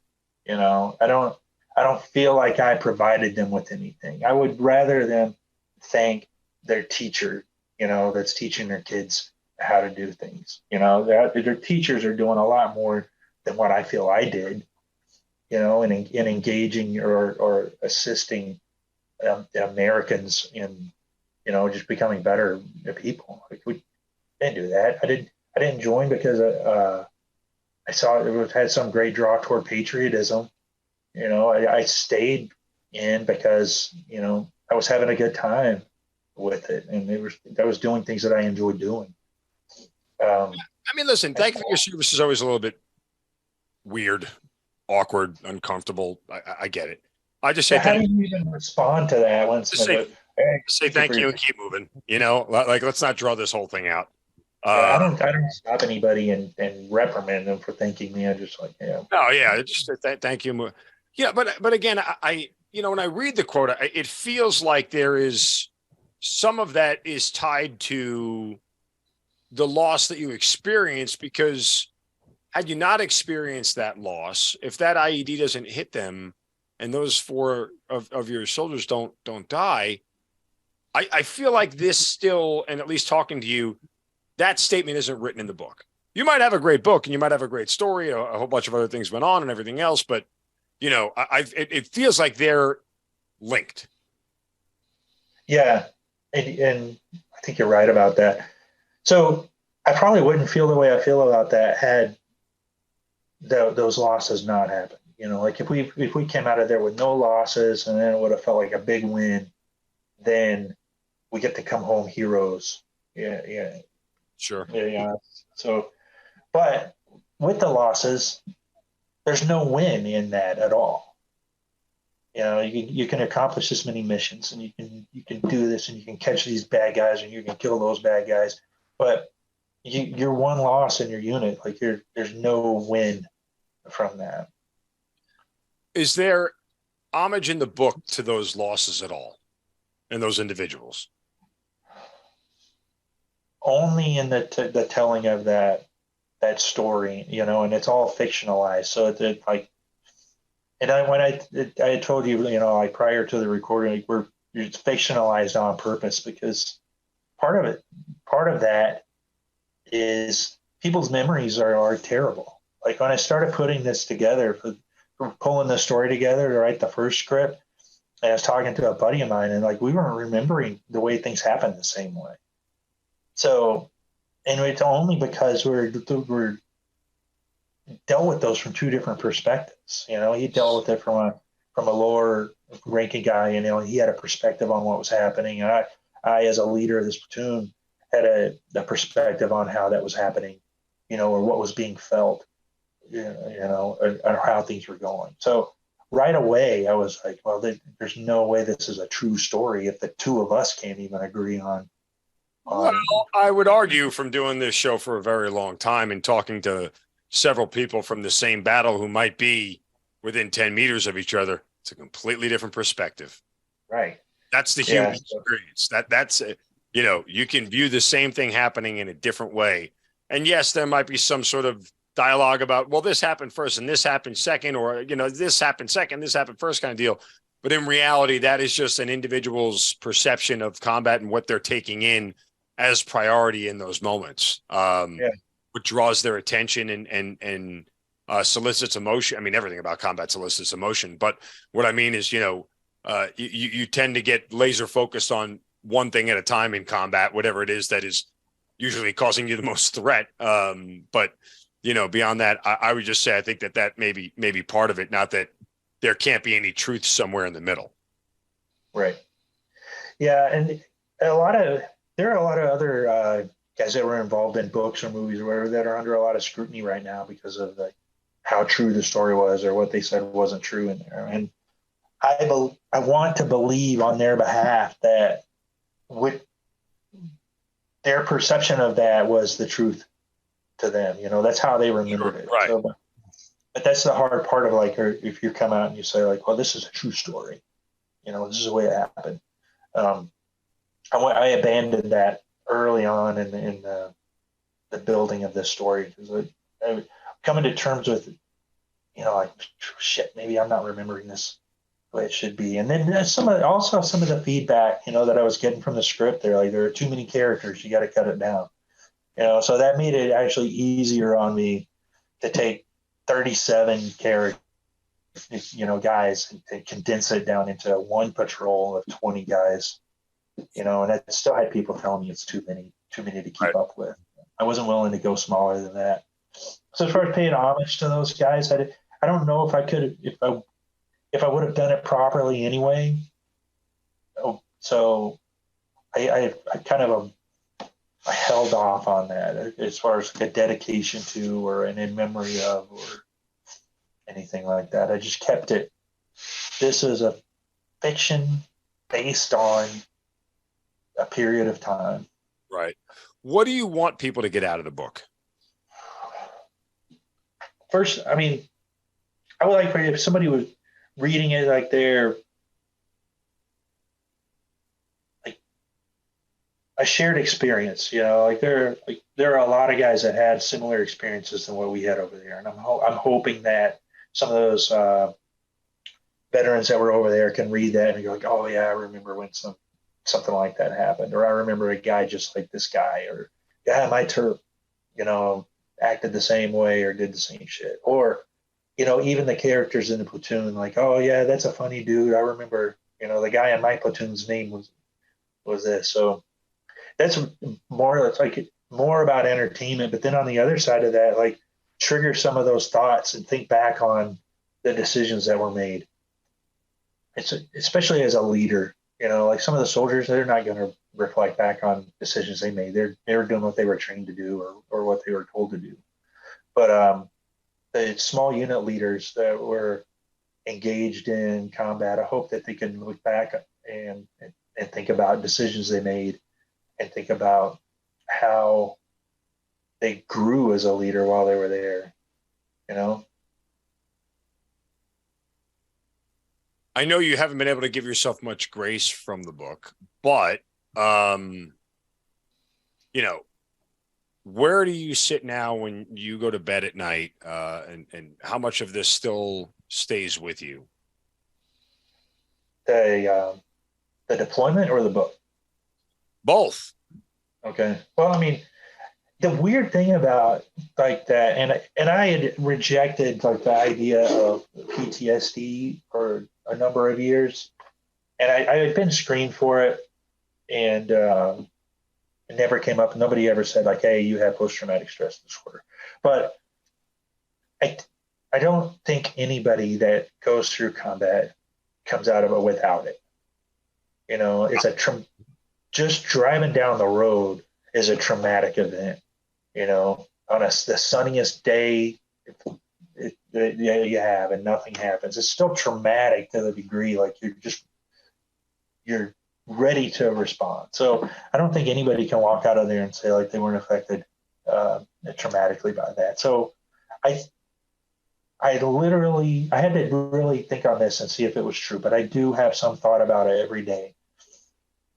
I don't feel like I provided them with anything. I would rather them thank their teacher, that's teaching their kids how to do things. Their teachers are doing a lot more than what I feel I did, in engaging or assisting the Americans in, just becoming better people. Like, we didn't do that. I didn't join because I saw it had some great draw toward patriotism. I stayed in because I was having a good time with it, and I was doing things that I enjoyed doing. Listen, thank you for your service is always a little bit weird, awkward, uncomfortable. I get it. I just say how do you even respond to that? Say thank you and keep moving. Like, let's not draw this whole thing out. I don't stop anybody and reprimand them for thanking me. I just like, yeah. Oh yeah, just thank you. Yeah, but again, I when I read the quote, it feels like there is some of that is tied to the loss that you experienced, because had you not experienced that loss, if that IED doesn't hit them and those four of your soldiers don't die, I feel like this still, and at least talking to you, that statement isn't written in the book. You might have a great book and you might have a great story, a whole bunch of other things went on and everything else, but it feels like they're linked. Yeah. And I think you're right about that. So I probably wouldn't feel the way I feel about that had those losses not happened. Like if we came out of there with no losses and then it would have felt like a big win, then we get to come home heroes. Yeah. Sure. Yeah. So, but with the losses, there's no win in that at all. You can accomplish this many missions and you can do this and you can catch these bad guys and you can kill those bad guys, but you're one loss in your unit. Like there's no win from that. Is there homage in the book to those losses at all and those individuals? Only in the telling of that story, and it's all fictionalized. So it like, and I told you, like prior to the recording, like it's fictionalized on purpose because part of that is people's memories are terrible. Like when I started putting this together, pulling the story together to write the first script, and I was talking to a buddy of mine, and like we weren't remembering the way things happened the same way. So, and it's only because we're dealt with those from two different perspectives. He dealt with it from a lower ranking guy, and he had a perspective on what was happening, and I as a leader of this platoon had a perspective on how that was happening, or what was being felt, or how things were going. So right away, I was like, well, there's no way this is a true story if the two of us can't even agree on. Well, I would argue from doing this show for a very long time and talking to several people from the same battle who might be within 10 meters of each other, it's a completely different perspective. Right. That's the human experience. That's you can view the same thing happening in a different way. And yes, there might be some sort of dialogue about, well, this happened first and this happened second, or, this happened second, this happened first kind of deal. But in reality, that is just an individual's perception of combat and what they're taking in as priority in those moments, what draws their attention and solicits emotion. I mean, everything about combat solicits emotion, but what I mean is, you tend to get laser focused on one thing at a time in combat, whatever it is that is usually causing you the most threat. But beyond that, I would just say, I think that may be part of it. Not that there can't be any truth somewhere in the middle. Right. Yeah. And there are a lot of other guys that were involved in books or movies or whatever that are under a lot of scrutiny right now because of how true the story was or what they said wasn't true in there. And I want to believe on their behalf that with their perception of that was the truth to them. That's how they remembered it. Right. So, but that's the hard part of if you come out and you say well, this is a true story. This is the way it happened. I abandoned that early on in the building of this story because I coming to terms with, shit, maybe I'm not remembering this the way it should be. And then some of the feedback, that I was getting from the script, there are too many characters, you got to cut it down. So that made it actually easier on me to take 37 characters, guys, and condense it down into one patrol of 20 guys. And I still had people telling me it's too many to keep up with. I wasn't willing to go smaller than that. So as far as paying homage to those guys, I don't know if I could, if I would have done it properly anyway. So I kind of I held off on that as far as a dedication to or an in memory of or anything like that. I just kept it. This is a fiction based on a period of time. Right. What do you want people to get out of the book? First, I mean, I would like for if somebody was reading it, like they're like a shared experience, like there are a lot of guys that had similar experiences than what we had over there, and I'm hoping that some of those veterans that were over there can read that and go like, oh yeah, I remember when something like that happened, or I remember a guy just like this guy, or yeah, my turf, acted the same way or did the same shit, or even the characters in the platoon, like, oh yeah, that's a funny dude. I remember, the guy in my platoon's name was this. So that's more. It's like more about entertainment. But then on the other side of that, like trigger some of those thoughts and think back on the decisions that were made. It's especially as a leader, like some of the soldiers, they're not going to reflect back on decisions they made. They were doing what they were trained to do or what they were told to do. But the small unit leaders that were engaged in combat, I hope that they can look back and think about decisions they made and think about how they grew as a leader while they were there, I know you haven't been able to give yourself much grace from the book, but, where do you sit now when you go to bed at night, and how much of this still stays with you? The deployment or the book? Both. Okay. Well, I mean, the weird thing about like that, and I had rejected like the idea of PTSD for a number of years, and I had been screened for it, and it never came up. Nobody ever said like, "Hey, you have post-traumatic stress disorder." But I don't think anybody that goes through combat comes out of it without it. It's just driving down the road is a traumatic event. On the sunniest day you have and nothing happens, it's still traumatic to the degree like you're ready to respond. So I don't think anybody can walk out of there and say like they weren't affected traumatically by that. So I had to really think on this and see if it was true, but I do have some thought about it every day.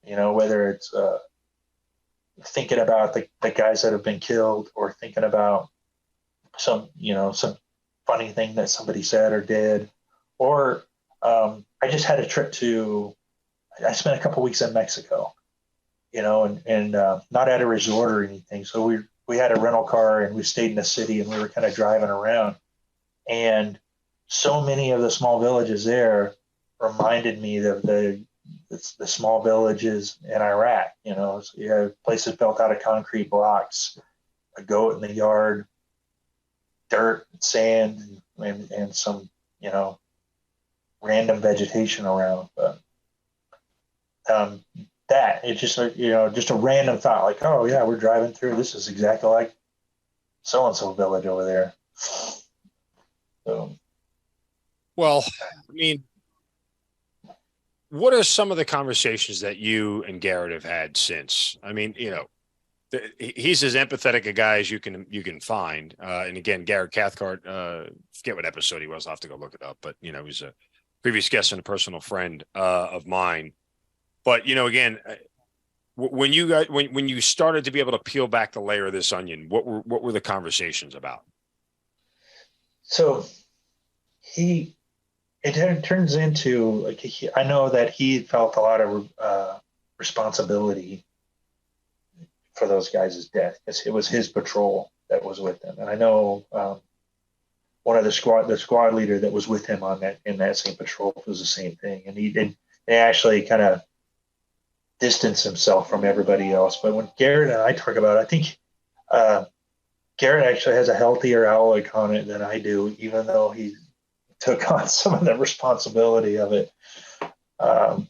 Whether it's thinking about the guys that have been killed, or thinking about some funny thing that somebody said or did, or I just had a trip I spent a couple weeks in Mexico, and not at a resort or anything. So we had a rental car and we stayed in the city and we were kind of driving around, and so many of the small villages there reminded me of the small villages in Iraq. So you have places built out of concrete blocks, a goat in the yard, dirt, sand, and some, random vegetation around. But that it's just just a random thought, like, oh yeah, we're driving through. This is exactly like so and so village over there. So, well, I mean, what are some of the conversations that you and Garrett have had since? I mean, he's as empathetic a guy as you can find. And again, Garrett Cathcart, forget what episode he was. I'll have to go look it up. But he's a previous guest and a personal friend of mine. But again, when you started to be able to peel back the layer of this onion, what were the conversations about? So it turns into like I know that he felt a lot of responsibility for those guys' death, because it was his patrol that was with them, and I know one of the squad leader that was with him in that same patrol was the same thing, and they actually kind of distanced himself from everybody else. But when Garrett and I talk about it, I think Garrett actually has a healthier outlook on it than I do, even though he took on some of the responsibility of it. But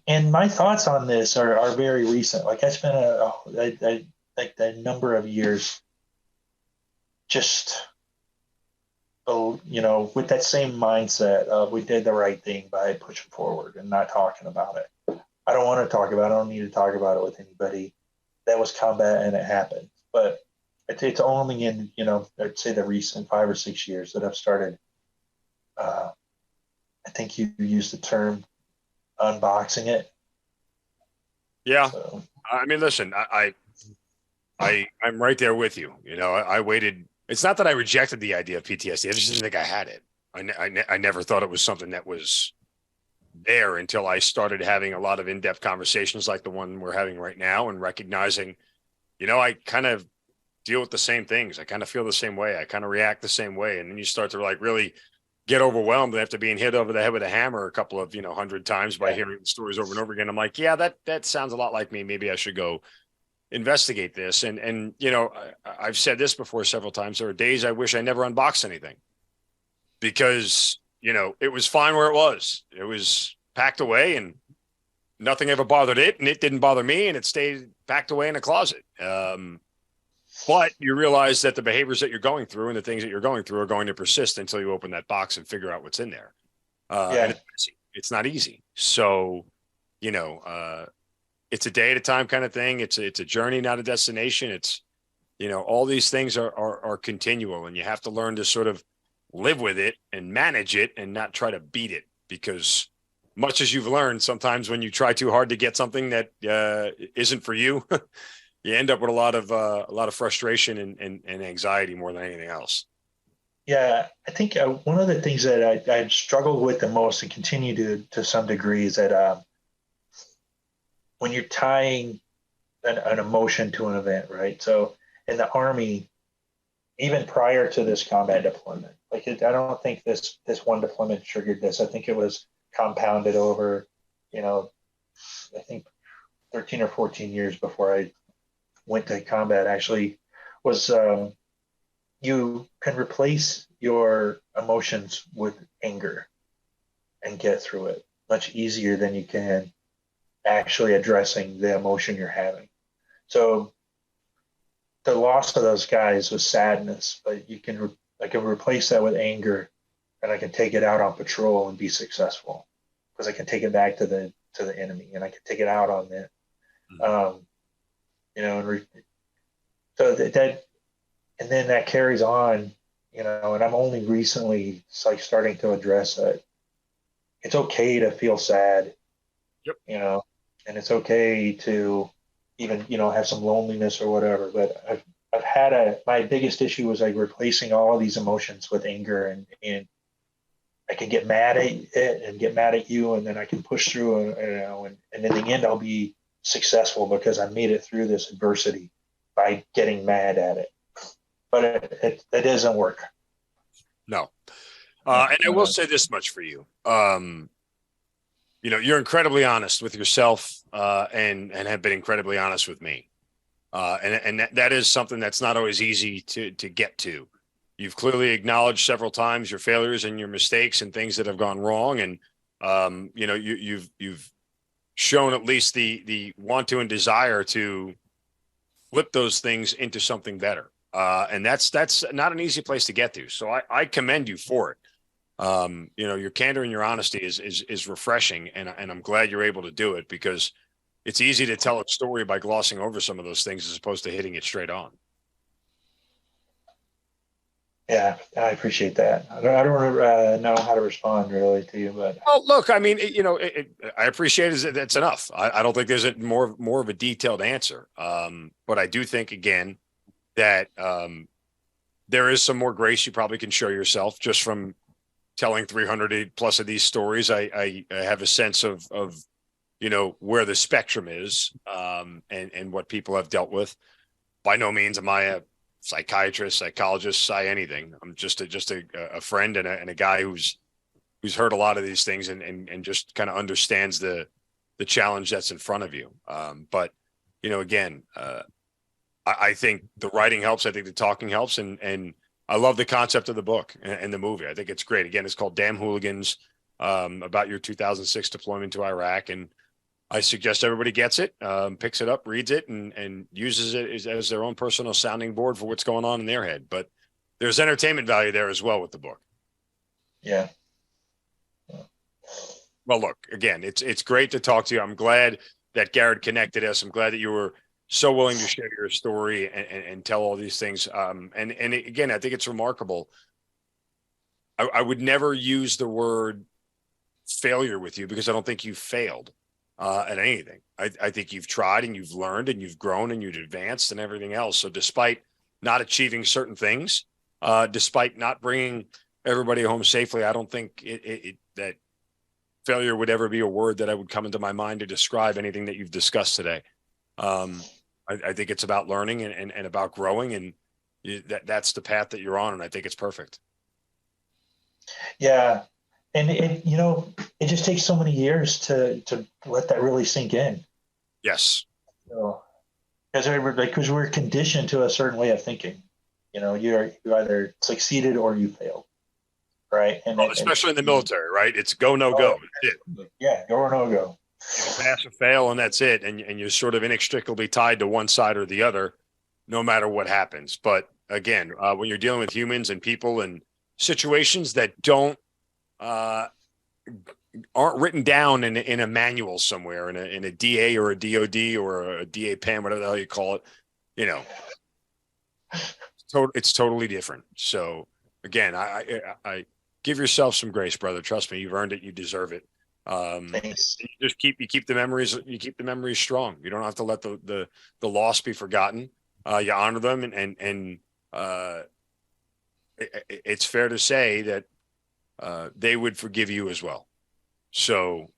my thoughts on this are very recent. Like I spent a number of years just, with that same mindset of we did the right thing by pushing forward and not talking about it. I don't want to talk about it. I don't need to talk about it with anybody. that was combat and it happened. But it's only in, I'd say the recent 5 or 6 years that I've started. I think you used the term unboxing it. Yeah. So, I mean, listen, I'm right there with you. I waited. It's not that I rejected the idea of PTSD. I just didn't think I had it. I never thought it was something that was there until I started having a lot of in-depth conversations like the one we're having right now, and recognizing, I kind of deal with the same things. I kind of feel the same way. I kind of react the same way. And then you start to like really get overwhelmed after being hit over the head with a hammer a couple of, 100 times by hearing stories over and over again. I'm like, yeah, that sounds a lot like me. Maybe I should go investigate this. And I've said this before several times. There are days I wish I never unboxed anything, because, it was fine where it was. It was packed away and nothing ever bothered it, and it didn't bother me, and it stayed packed away in a closet. But you realize that the behaviors that you're going through and the things that you're going through are going to persist until you open that box and figure out what's in there. And it's not easy. So, it's a day at a time kind of thing. It's a journey, not a destination. It's, all these things are continual, and you have to learn to sort of live with it and manage it and not try to beat it, because much as you've learned, sometimes when you try too hard to get something that isn't for you, you end up with a lot of frustration and anxiety more than anything else. Yeah, I think one of the things that I struggled with the most and continue to some degree is that when you're tying an emotion to an event, right? So in the Army, even prior to this combat deployment, I don't think this one deployment triggered this. I think it was compounded over, I think 13 or 14 years before I went to combat, actually, was you can replace your emotions with anger and get through it much easier than you can actually addressing the emotion you're having. So the loss of those guys was sadness, but I can replace that with anger, and I can take it out on patrol and be successful, because I can take it back to the enemy, and I can take it out on them. So that, and then that carries on, and I'm only recently starting to address that. It's okay to feel sad. Yep. And it's okay to even, have some loneliness or whatever. But I've had my biggest issue was replacing all of these emotions with anger, and I can get mad at it and get mad at you, and then I can push through, and in the end I'll be successful because I made it through this adversity by getting mad at it. But it doesn't work. No. And I will say this much for you. You're incredibly honest with yourself, and have been incredibly honest with me. And that is something that's not always easy to get to. You've clearly acknowledged several times your failures and your mistakes and things that have gone wrong. And, you've shown at least the want to and desire to flip those things into something better. And that's not an easy place to get to. So I commend you for it. Your candor and your honesty is refreshing, and I'm glad you're able to do it, because it's easy to tell a story by glossing over some of those things as opposed to hitting it straight on. Yeah, I appreciate that. I don't know how to respond really to you, but look, I mean, I appreciate it. That's enough. I don't think there's more of a detailed answer. But I do think, again, that there is some more grace you probably can show yourself just from telling 300 plus of these stories. I have a sense of where the spectrum is, and what people have dealt with. By no means am I a psychiatrist, psychologist, anything. I'm just a friend and a guy who's heard a lot of these things and just kind of understands the challenge that's in front of you. But again, I think the writing helps. I think the talking helps, and I love the concept of the book and the movie. I think it's great. Again, it's called Damn Hooligans, about your 2006 deployment to Iraq. And I suggest everybody gets it, picks it up, reads it, and uses it as their own personal sounding board for what's going on in their head. But there's entertainment value there as well with the book. Yeah. Well, look, again, it's great to talk to you. I'm glad that Garrett connected us. I'm glad that you were so willing to share your story and tell all these things. And again, I think it's remarkable. I would never use the word failure with you because I don't think you failed at anything. I think you've tried and you've learned and you've grown and you've advanced and everything else. So despite not achieving certain things, despite not bringing everybody home safely, I don't think that failure would ever be a word that I would come into my mind to describe anything that you've discussed today. I think it's about learning and about growing, and that's the path that you're on. And I think it's perfect. Yeah. And it just takes so many years to let that really sink in. Yes. Because we're conditioned to a certain way of thinking. You either succeeded or you failed. Right. And especially in the military, right? It's go, no go. That's it. Yeah. Go or no go. You pass or fail, and that's it. And you're sort of inextricably tied to one side or the other, no matter what happens. But again, when you're dealing with humans and people and situations that aren't written down in a manual somewhere, in a DA or a DOD or a DAPAM, whatever the hell you call it, it's totally different. So again, I give yourself some grace, brother. Trust me, you've earned it. You deserve it. Thanks. You just keep the memories strong. You don't have to let the loss be forgotten. You honor them, and it's fair to say that they would forgive you as well. So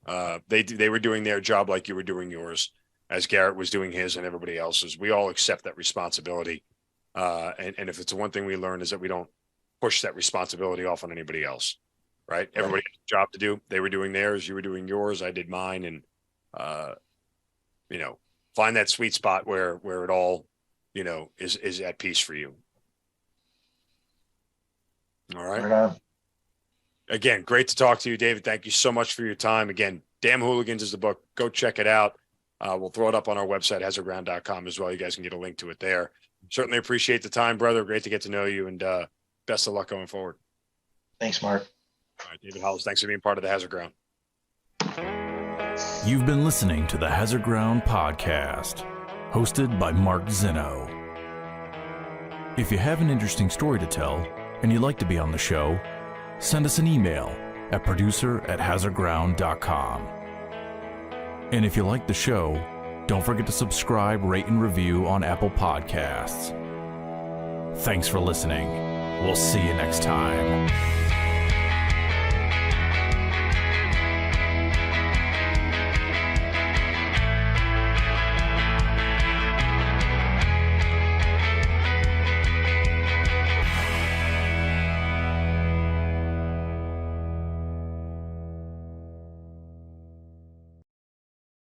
they were doing their job like you were doing yours, as Garrett was doing his and everybody else's. We all accept that responsibility. And if it's the one thing we learn is that we don't push that responsibility off on anybody else, right? Everybody has a job to do. They were doing theirs. You were doing yours. I did mine. And, find that sweet spot where it all, is at peace for you. All right. Again, great to talk to you, David. Thank you so much for your time. Again, Damn Hooligans is the book. Go check it out. We'll throw it up on our website, hazardground.com as well. You guys can get a link to it there. Certainly appreciate the time, brother. Great to get to know you, and best of luck going forward. Thanks, Mark. All right, David Hollis, thanks for being part of the Hazard Ground. You've been listening to the Hazard Ground podcast, hosted by Mark Zinno. If you have an interesting story to tell and you'd like to be on the show, send us an email at producer@hazardground.com. And if you like the show, don't forget to subscribe, rate, and review on Apple Podcasts. Thanks for listening. We'll see you next time.